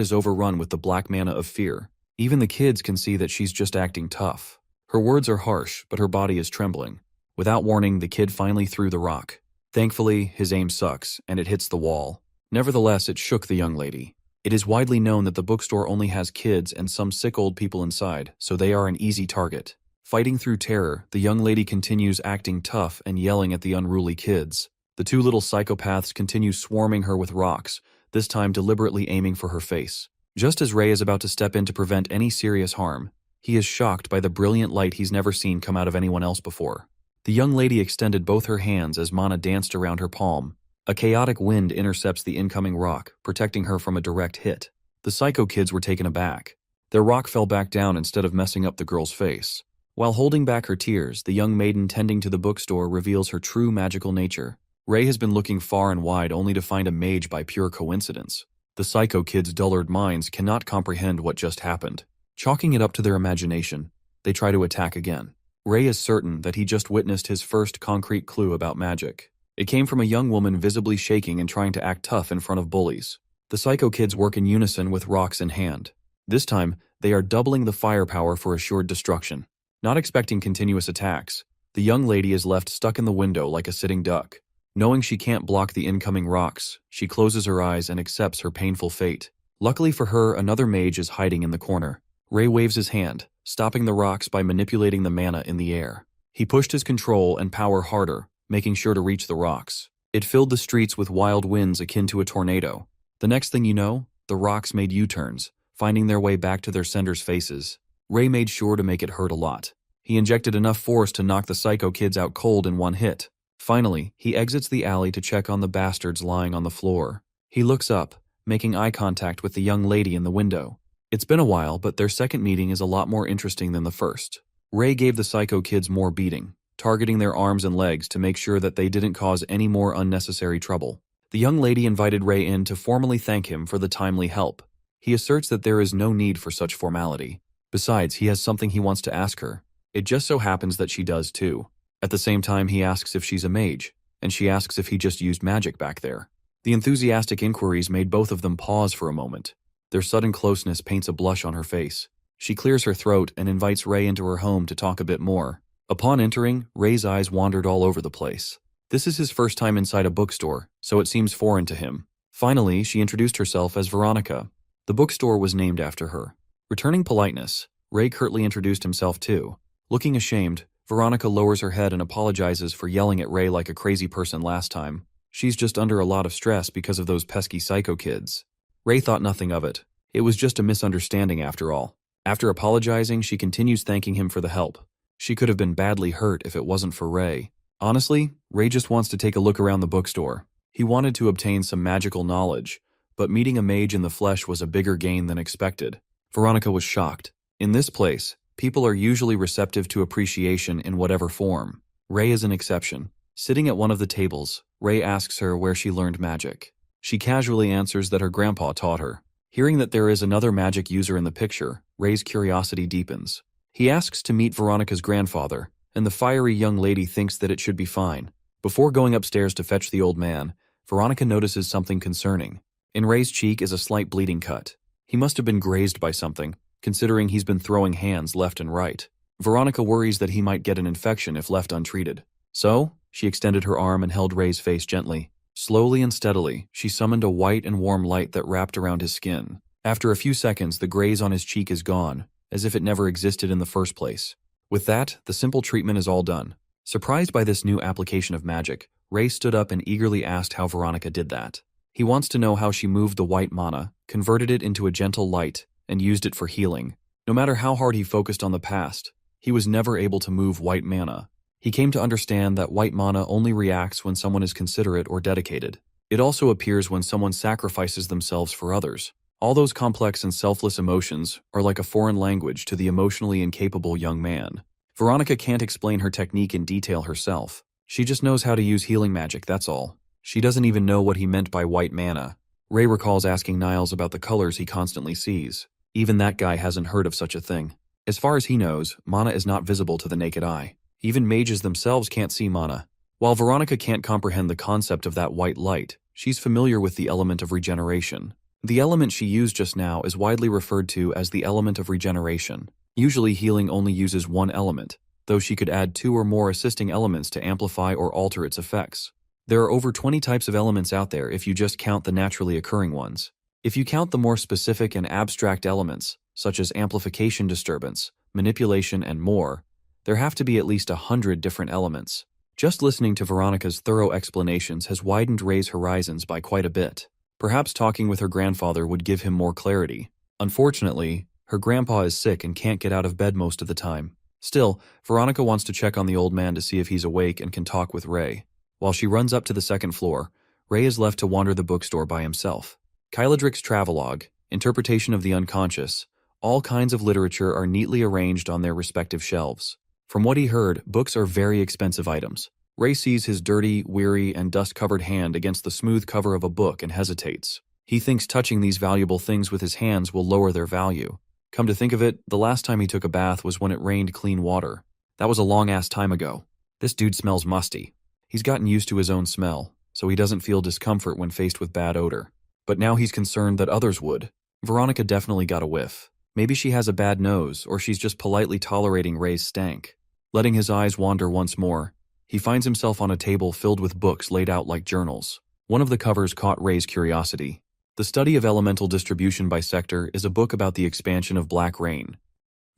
is overrun with the black mana of fear. Even the kids can see that she's just acting tough. Her words are harsh, but her body is trembling. Without warning, the kid finally threw the rock. Thankfully, his aim sucks, and it hits the wall. Nevertheless, it shook the young lady. It is widely known that the bookstore only has kids and some sick old people inside, so they are an easy target. Fighting through terror, the young lady continues acting tough and yelling at the unruly kids. The 2 little psychopaths continue swarming her with rocks, this time deliberately aiming for her face. Just as Ray is about to step in to prevent any serious harm, he is shocked by the brilliant light he's never seen come out of anyone else before. The young lady extended both her hands as mana danced around her palm. A chaotic wind intercepts the incoming rock, protecting her from a direct hit. The psycho kids were taken aback. Their rock fell back down instead of messing up the girl's face. While holding back her tears, the young maiden tending to the bookstore reveals her true magical nature. Ray has been looking far and wide only to find a mage by pure coincidence. The psycho kids' dullard minds cannot comprehend what just happened. Chalking it up to their imagination, they try to attack again. Ray is certain that he just witnessed his first concrete clue about magic. It came from a young woman visibly shaking and trying to act tough in front of bullies. The psycho kids work in unison with rocks in hand. This time, they are doubling the firepower for assured destruction. Not expecting continuous attacks, the young lady is left stuck in the window like a sitting duck. Knowing she can't block the incoming rocks, she closes her eyes and accepts her painful fate. Luckily for her, another mage is hiding in the corner. Ray waves his hand, stopping the rocks by manipulating the mana in the air. He pushed his control and power harder, making sure to reach the rocks. It filled the streets with wild winds akin to a tornado. The next thing you know, the rocks made U-turns, finding their way back to their senders' faces. Ray made sure to make it hurt a lot. He injected enough force to knock the psycho kids out cold in one hit. Finally, he exits the alley to check on the bastards lying on the floor. He looks up, making eye contact with the young lady in the window. It's been a while, but their second meeting is a lot more interesting than the first. Ray gave the psycho kids more beating, targeting their arms and legs to make sure that they didn't cause any more unnecessary trouble. The young lady invited Ray in to formally thank him for the timely help. He asserts that there is no need for such formality. Besides, he has something he wants to ask her. It just so happens that she does too. At the same time, he asks if she's a mage, and she asks if he just used magic back there. The enthusiastic inquiries made both of them pause for a moment. Their sudden closeness paints a blush on her face. She clears her throat and invites Ray into her home to talk a bit more. Upon entering, Ray's eyes wandered all over the place. This is his first time inside a bookstore, so it seems foreign to him. Finally, she introduced herself as Veronica. The bookstore was named after her. Returning politeness, Ray curtly introduced himself too. Looking ashamed, Veronica lowers her head and apologizes for yelling at Ray like a crazy person last time. She's just under a lot of stress because of those pesky psycho kids. Ray thought nothing of it. It was just a misunderstanding after all. After apologizing, she continues thanking him for the help. She could have been badly hurt if it wasn't for Ray. Honestly, Ray just wants to take a look around the bookstore. He wanted to obtain some magical knowledge, but meeting a mage in the flesh was a bigger gain than expected. Veronica was shocked. In this place, people are usually receptive to appreciation in whatever form. Ray is an exception. Sitting at one of the tables, Ray asks her where she learned magic. She casually answers that her grandpa taught her. Hearing that there is another magic user in the picture, Ray's curiosity deepens. He asks to meet Veronica's grandfather, and the fiery young lady thinks that it should be fine. Before going upstairs to fetch the old man, Veronica notices something concerning. In Ray's cheek is a slight bleeding cut. He must have been grazed by something, considering he's been throwing hands left and right. Veronica worries that he might get an infection if left untreated. So, she extended her arm and held Ray's face gently. Slowly and steadily, she summoned a white and warm light that wrapped around his skin. After a few seconds, the graze on his cheek is gone, as if it never existed in the first place. With that, the simple treatment is all done. Surprised by this new application of magic, Ray stood up and eagerly asked how Veronica did that. He wants to know how she moved the white mana, converted it into a gentle light, and used it for healing. No matter how hard he focused on the past, he was never able to move white mana. He came to understand that white mana only reacts when someone is considerate or dedicated. It also appears when someone sacrifices themselves for others. All those complex and selfless emotions are like a foreign language to the emotionally incapable young man. Veronica can't explain her technique in detail herself. She just knows how to use healing magic, that's all. She doesn't even know what he meant by white mana. Ray recalls asking Niles about the colors he constantly sees. Even that guy hasn't heard of such a thing. As far as he knows, mana is not visible to the naked eye. Even mages themselves can't see mana. While Veronica can't comprehend the concept of that white light, she's familiar with the element of regeneration. The element she used just now is widely referred to as the element of regeneration. Usually healing only uses one element, though she could add 2 or more assisting elements to amplify or alter its effects. There are over 20 types of elements out there if you just count the naturally occurring ones. If you count the more specific and abstract elements, such as amplification disturbance, manipulation, and more, there have to be at least 100 different elements. Just listening to Veronica's thorough explanations has widened Ray's horizons by quite a bit. Perhaps talking with her grandfather would give him more clarity. Unfortunately, her grandpa is sick and can't get out of bed most of the time. Still, Veronica wants to check on the old man to see if he's awake and can talk with Ray. While she runs up to the second floor, Ray is left to wander the bookstore by himself. Kyladric's travelogue, interpretation of the unconscious, all kinds of literature are neatly arranged on their respective shelves. From what he heard, books are very expensive items. Ray sees his dirty, weary, and dust-covered hand against the smooth cover of a book and hesitates. He thinks touching these valuable things with his hands will lower their value. Come to think of it, the last time he took a bath was when it rained clean water. That was a long-ass time ago. This dude smells musty. He's gotten used to his own smell, so he doesn't feel discomfort when faced with bad odor. But now he's concerned that others would. Veronica definitely got a whiff. Maybe she has a bad nose, or she's just politely tolerating Ray's stank. Letting his eyes wander once more, he finds himself on a table filled with books laid out like journals. One of the covers caught Ray's curiosity. The Study of Elemental Distribution by Sector is a book about the expansion of black rain.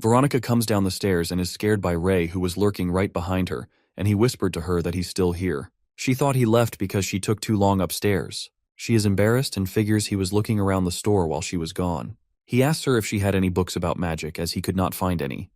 Veronica comes down the stairs and is scared by Ray, who was lurking right behind her, and he whispered to her that he's still here. She thought he left because she took too long upstairs. She is embarrassed and figures he was looking around the store while she was gone. He asks her if she had any books about magic, as he could not find any.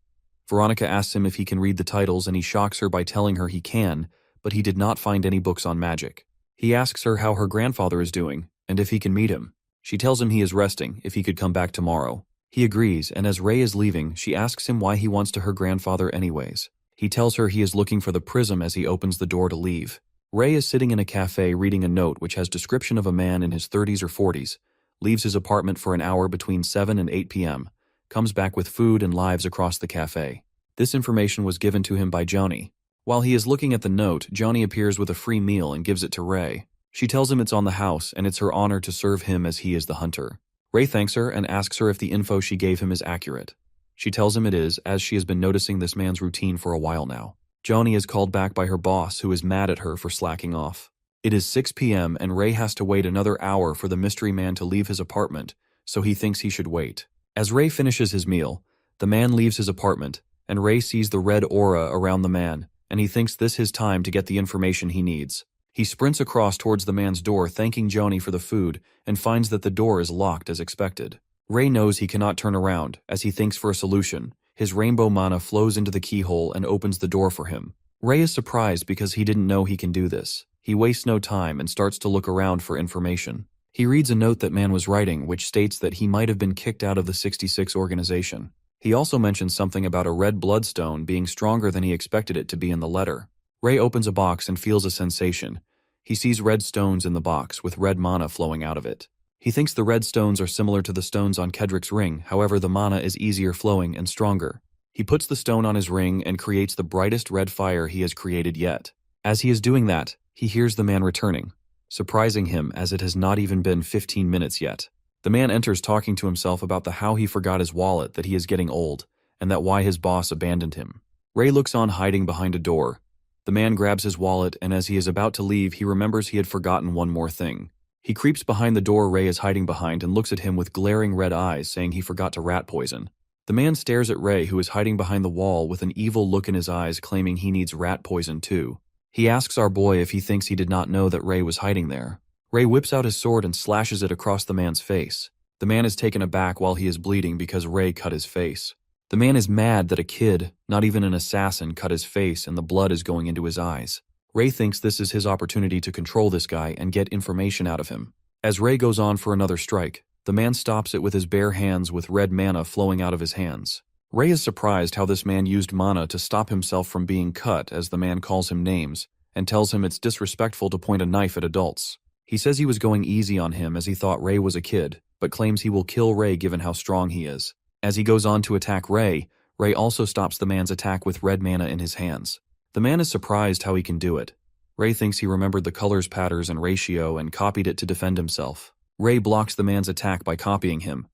Veronica asks him if he can read the titles, and he shocks her by telling her he can, but he did not find any books on magic. He asks her how her grandfather is doing, and if he can meet him. She tells him he is resting, if he could come back tomorrow. He agrees, and as Ray is leaving, she asks him why he wants to her grandfather anyways. He tells her he is looking for the prism as he opens the door to leave. Ray is sitting in a cafe reading a note which has description of a man in his 30s or 40s, leaves his apartment for an hour between 7 and 8 p.m., comes back with food and lives across the cafe. This information was given to him by Joni. While he is looking at the note, Joni appears with a free meal and gives it to Ray. She tells him it's on the house and it's her honor to serve him as he is the hunter. Ray thanks her and asks her if the info she gave him is accurate. She tells him it is, as she has been noticing this man's routine for a while now. Joni is called back by her boss, who is mad at her for slacking off. It is 6 p.m. and Ray has to wait another hour for the mystery man to leave his apartment, so he thinks he should wait. As Ray finishes his meal, the man leaves his apartment, and Ray sees the red aura around the man, and he thinks this is time to get the information he needs. He sprints across towards the man's door, thanking Joni for the food, and finds that the door is locked as expected. Ray knows he cannot turn around, as he thinks for a solution. His rainbow mana flows into the keyhole and opens the door for him. Ray is surprised because he didn't know he can do this. He wastes no time and starts to look around for information. He reads a note that Man was writing which states that he might have been kicked out of the 66 organization. He also mentions something about a red bloodstone being stronger than he expected it to be in the letter. Ray opens a box and feels a sensation. He sees red stones in the box with red mana flowing out of it. He thinks the red stones are similar to the stones on Kedrick's ring, however the mana is easier flowing and stronger. He puts the stone on his ring and creates the brightest red fire he has created yet. As he is doing that, he hears the man returning, surprising him as it has not even been 15 minutes yet. The man enters talking to himself about how he forgot his wallet, that he is getting old, and that why his boss abandoned him. Ray looks on hiding behind a door. The man grabs his wallet and as he is about to leave he remembers he had forgotten one more thing. He creeps behind the door Ray is hiding behind and looks at him with glaring red eyes saying he forgot to rat poison. The man stares at Ray who is hiding behind the wall with an evil look in his eyes claiming he needs rat poison too. He asks our boy if he thinks he did not know that Ray was hiding there. Ray whips out his sword and slashes it across the man's face. The man is taken aback while he is bleeding because Ray cut his face. The man is mad that a kid, not even an assassin, cut his face and the blood is going into his eyes. Ray thinks this is his opportunity to control this guy and get information out of him. As Ray goes on for another strike, the man stops it with his bare hands with red mana flowing out of his hands. Ray is surprised how this man used mana to stop himself from being cut as the man calls him names and tells him it's disrespectful to point a knife at adults. He says he was going easy on him as he thought Ray was a kid, but claims he will kill Ray given how strong he is. As he goes on to attack Ray, Ray also stops the man's attack with red mana in his hands. The man is surprised how he can do it. Ray thinks he remembered the colors, patterns, and ratio and copied it to defend himself. Ray blocks the man's attack by copying him.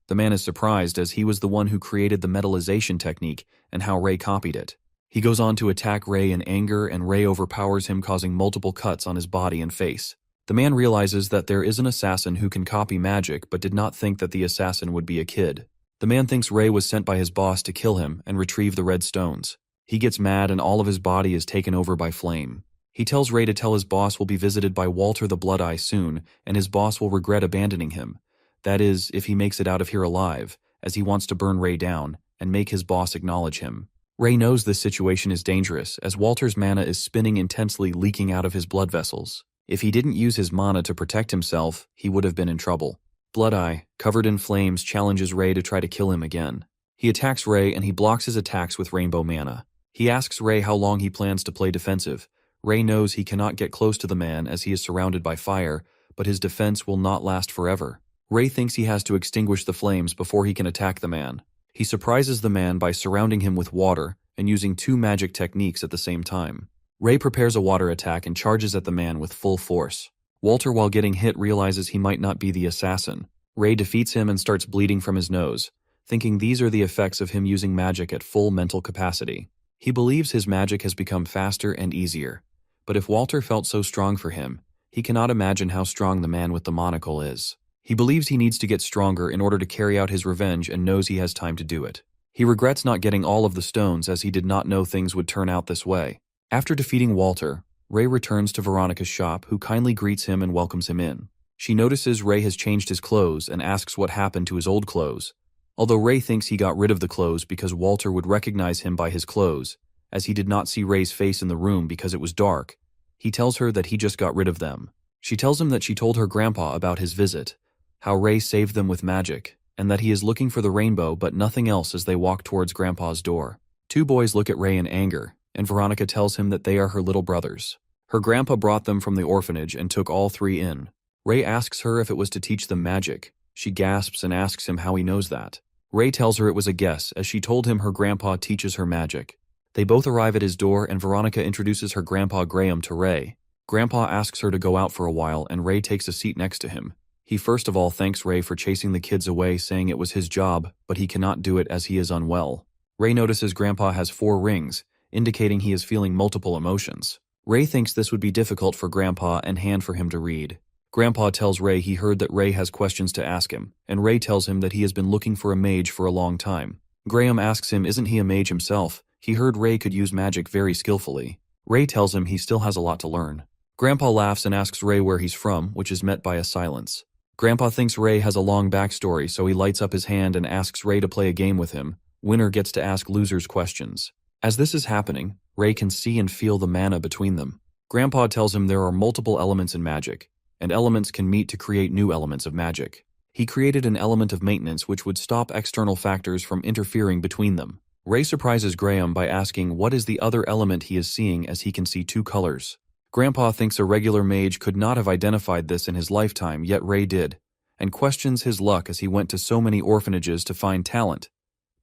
The man is surprised as he was the one who created the metallization technique and how Ray copied it. He goes on to attack Ray in anger and Ray overpowers him, causing multiple cuts on his body and face. The man realizes that there is an assassin who can copy magic but did not think that the assassin would be a kid. The man thinks Ray was sent by his boss to kill him and retrieve the red stones. He gets mad and all of his body is taken over by flame. He tells Ray to tell his boss will be visited by Walter the Blood Eye soon and his boss will regret abandoning him. That is, if he makes it out of here alive, as he wants to burn Ray down and make his boss acknowledge him. Ray knows this situation is dangerous as Walter's mana is spinning intensely, leaking out of his blood vessels. If he didn't use his mana to protect himself, he would have been in trouble. Blood Eye, covered in flames, challenges Ray to try to kill him again. He attacks Ray and he blocks his attacks with rainbow mana. He asks Ray how long he plans to play defensive. Ray knows he cannot get close to the man as he is surrounded by fire, but his defense will not last forever. Ray thinks he has to extinguish the flames before he can attack the man. He surprises the man by surrounding him with water and using 2 magic techniques at the same time. Ray prepares a water attack and charges at the man with full force. Walter, while getting hit, realizes he might not be the assassin. Ray defeats him and starts bleeding from his nose, thinking these are the effects of him using magic at full mental capacity. He believes his magic has become faster and easier. But if Walter felt so strong for him, he cannot imagine how strong the man with the monocle is. He believes he needs to get stronger in order to carry out his revenge and knows he has time to do it. He regrets not getting all of the stones as he did not know things would turn out this way. After defeating Walter, Ray returns to Veronica's shop, who kindly greets him and welcomes him in. She notices Ray has changed his clothes and asks what happened to his old clothes. Although Ray thinks he got rid of the clothes because Walter would recognize him by his clothes, as he did not see Ray's face in the room because it was dark, he tells her that he just got rid of them. She tells him that she told her grandpa about his visit, how Ray saved them with magic, and that he is looking for the rainbow but nothing else as they walk towards Grandpa's door. 2 boys look at Ray in anger, and Veronica tells him that they are her little brothers. Her grandpa brought them from the orphanage and took all 3 in. Ray asks her if it was to teach them magic. She gasps and asks him how he knows that. Ray tells her it was a guess, as she told him her grandpa teaches her magic. They both arrive at his door and Veronica introduces her grandpa Graham to Ray. Grandpa asks her to go out for a while and Ray takes a seat next to him. He first of all thanks Ray for chasing the kids away, saying it was his job, but he cannot do it as he is unwell. Ray notices Grandpa has 4 rings, indicating he is feeling multiple emotions. Ray thinks this would be difficult for Grandpa and hand for him to read. Grandpa tells Ray he heard that Ray has questions to ask him, and Ray tells him that he has been looking for a mage for a long time. Graham asks him isn't he a mage himself. He heard Ray could use magic very skillfully. Ray tells him he still has a lot to learn. Grandpa laughs and asks Ray where he's from, which is met by a silence. Grandpa thinks Ray has a long backstory, so he lights up his hand and asks Ray to play a game with him. Winner gets to ask losers questions. As this is happening, Ray can see and feel the mana between them. Grandpa tells him there are multiple elements in magic, and elements can meet to create new elements of magic. He created an element of maintenance which would stop external factors from interfering between them. Ray surprises Graham by asking what is the other element he is seeing as he can see two colors. Grandpa thinks a regular mage could not have identified this in his lifetime, yet Ray did, and questions his luck as he went to so many orphanages to find talent.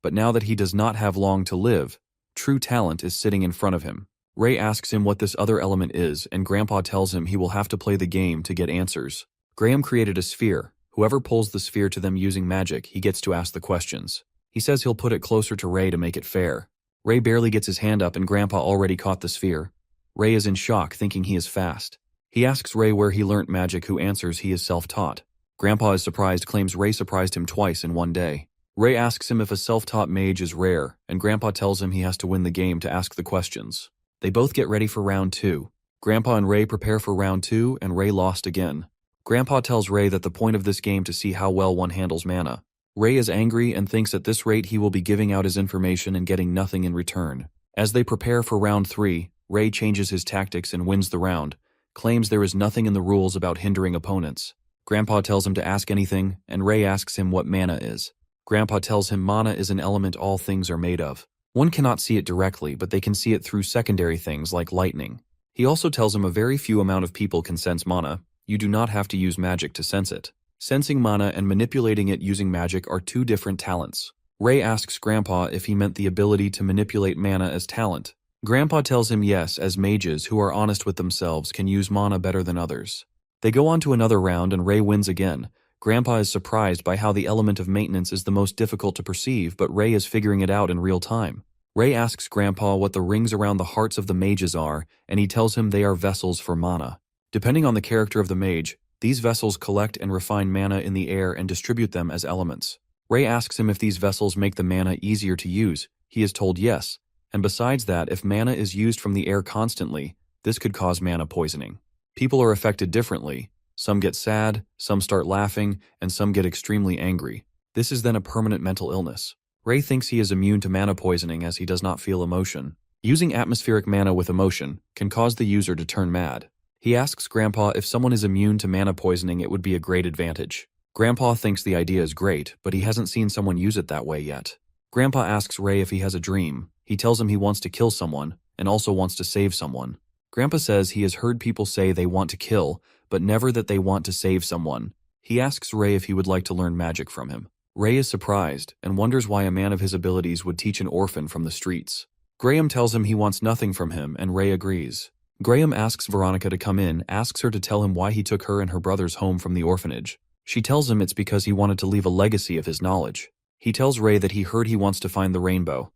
But now that he does not have long to live, true talent is sitting in front of him. Ray asks him what this other element is, and Grandpa tells him he will have to play the game to get answers. Graham created a sphere. Whoever pulls the sphere to them using magic, he gets to ask the questions. He says he'll put it closer to Ray to make it fair. Ray barely gets his hand up and Grandpa already caught the sphere. Ray is in shock, thinking he is fast. He asks Ray where he learnt magic, who answers he is self-taught. Grandpa is surprised, claims Ray surprised him twice in one day. Ray asks him if a self-taught mage is rare, and Grandpa tells him he has to win the game to ask the questions. They both get ready for round 2. Grandpa and Ray prepare for round 2, and Ray lost again. Grandpa tells Ray that the point of this game to see how well one handles mana. Ray is angry and thinks at this rate he will be giving out his information and getting nothing in return. As they prepare for round 3, Ray changes his tactics and wins the round, claims there is nothing in the rules about hindering opponents. Grandpa tells him to ask anything, and Ray asks him what mana is. Grandpa tells him mana is an element all things are made of. One cannot see it directly, but they can see it through secondary things like lightning. He also tells him a very few amount of people can sense mana. You do not have to use magic to sense it. Sensing mana and manipulating it using magic are two different talents. Ray asks Grandpa if he meant the ability to manipulate mana as talent. Grandpa tells him yes, as mages who are honest with themselves can use mana better than others. They go on to another round and Ray wins again. Grandpa is surprised by how the element of maintenance is the most difficult to perceive, but Ray is figuring it out in real time. Ray asks Grandpa what the rings around the hearts of the mages are, and he tells him they are vessels for mana. Depending on the character of the mage, these vessels collect and refine mana in the air and distribute them as elements. Ray asks him if these vessels make the mana easier to use. He is told yes. And besides that, if mana is used from the air constantly, this could cause mana poisoning. People are affected differently. Some get sad, some start laughing, and some get extremely angry. This is then a permanent mental illness. Ray thinks he is immune to mana poisoning as he does not feel emotion. Using atmospheric mana with emotion can cause the user to turn mad. He asks Grandpa if someone is immune to mana poisoning, it would be a great advantage. Grandpa thinks the idea is great, but he hasn't seen someone use it that way yet. Grandpa asks Ray if he has a dream. He tells him he wants to kill someone, and also wants to save someone. Grandpa says he has heard people say they want to kill, but never that they want to save someone. He asks Ray if he would like to learn magic from him. Ray is surprised, and wonders why a man of his abilities would teach an orphan from the streets. Graham tells him he wants nothing from him, and Ray agrees. Graham asks Veronica to come in, asks her to tell him why he took her and her brothers home from the orphanage. She tells him it's because he wanted to leave a legacy of his knowledge. He tells Ray that he heard he wants to find the rainbow.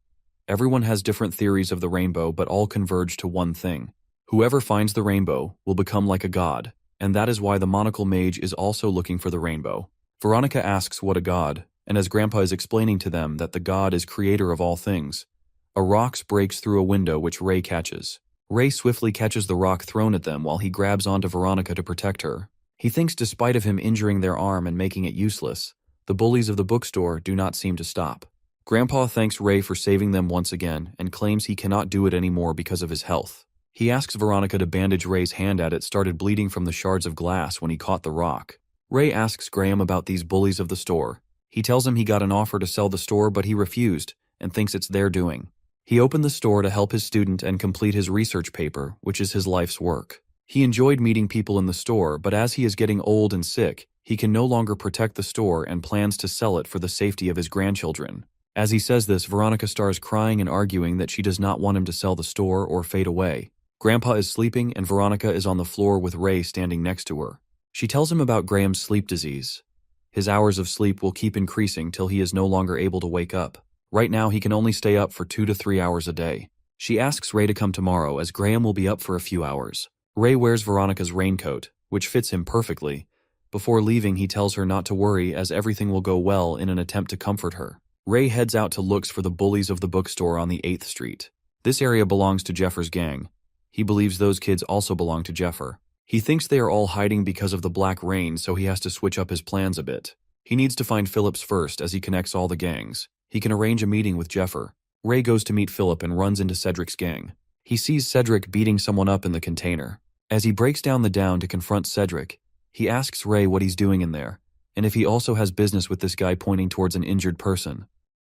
Everyone has different theories of the rainbow, but all converge to one thing. Whoever finds the rainbow will become like a god, and that is why the monocle mage is also looking for the rainbow. Veronica asks what a god, and as Grandpa is explaining to them that the god is creator of all things, a rock breaks through a window which Ray catches. Ray swiftly catches the rock thrown at them while he grabs onto Veronica to protect her. He thinks despite of him injuring their arm and making it useless, the bullies of the bookstore do not seem to stop. Grandpa thanks Ray for saving them once again and claims he cannot do it anymore because of his health. He asks Veronica to bandage Ray's hand as it started bleeding from the shards of glass when he caught the rock. Ray asks Graham about these bullies of the store. He tells him he got an offer to sell the store, but he refused and thinks it's their doing. He opened the store to help his student and complete his research paper, which is his life's work. He enjoyed meeting people in the store, but as he is getting old and sick, he can no longer protect the store and plans to sell it for the safety of his grandchildren. As he says this, Veronica starts crying and arguing that she does not want him to sell the store or fade away. Grandpa is sleeping and Veronica is on the floor with Ray standing next to her. She tells him about Graham's sleep disease. His hours of sleep will keep increasing till he is no longer able to wake up. Right now he can only stay up for 2 to 3 hours a day. She asks Ray to come tomorrow as Graham will be up for a few hours. Ray wears Veronica's raincoat, which fits him perfectly. Before leaving, he tells her not to worry as everything will go well in an attempt to comfort her. Ray heads out to look for the bullies of the bookstore on the 8th Street. This area belongs to Jeffer's gang. He believes those kids also belong to Jeffer. He thinks they are all hiding because of the black rain, so he has to switch up his plans a bit. He needs to find Phillips first as he connects all the gangs. He can arrange a meeting with Jeffer. Ray goes to meet Philip and runs into Cedric's gang. He sees Cedric beating someone up in the container. As he breaks down the down to confront Cedric, he asks Ray what he's doing in there, and if he also has business with this guy pointing towards an injured person.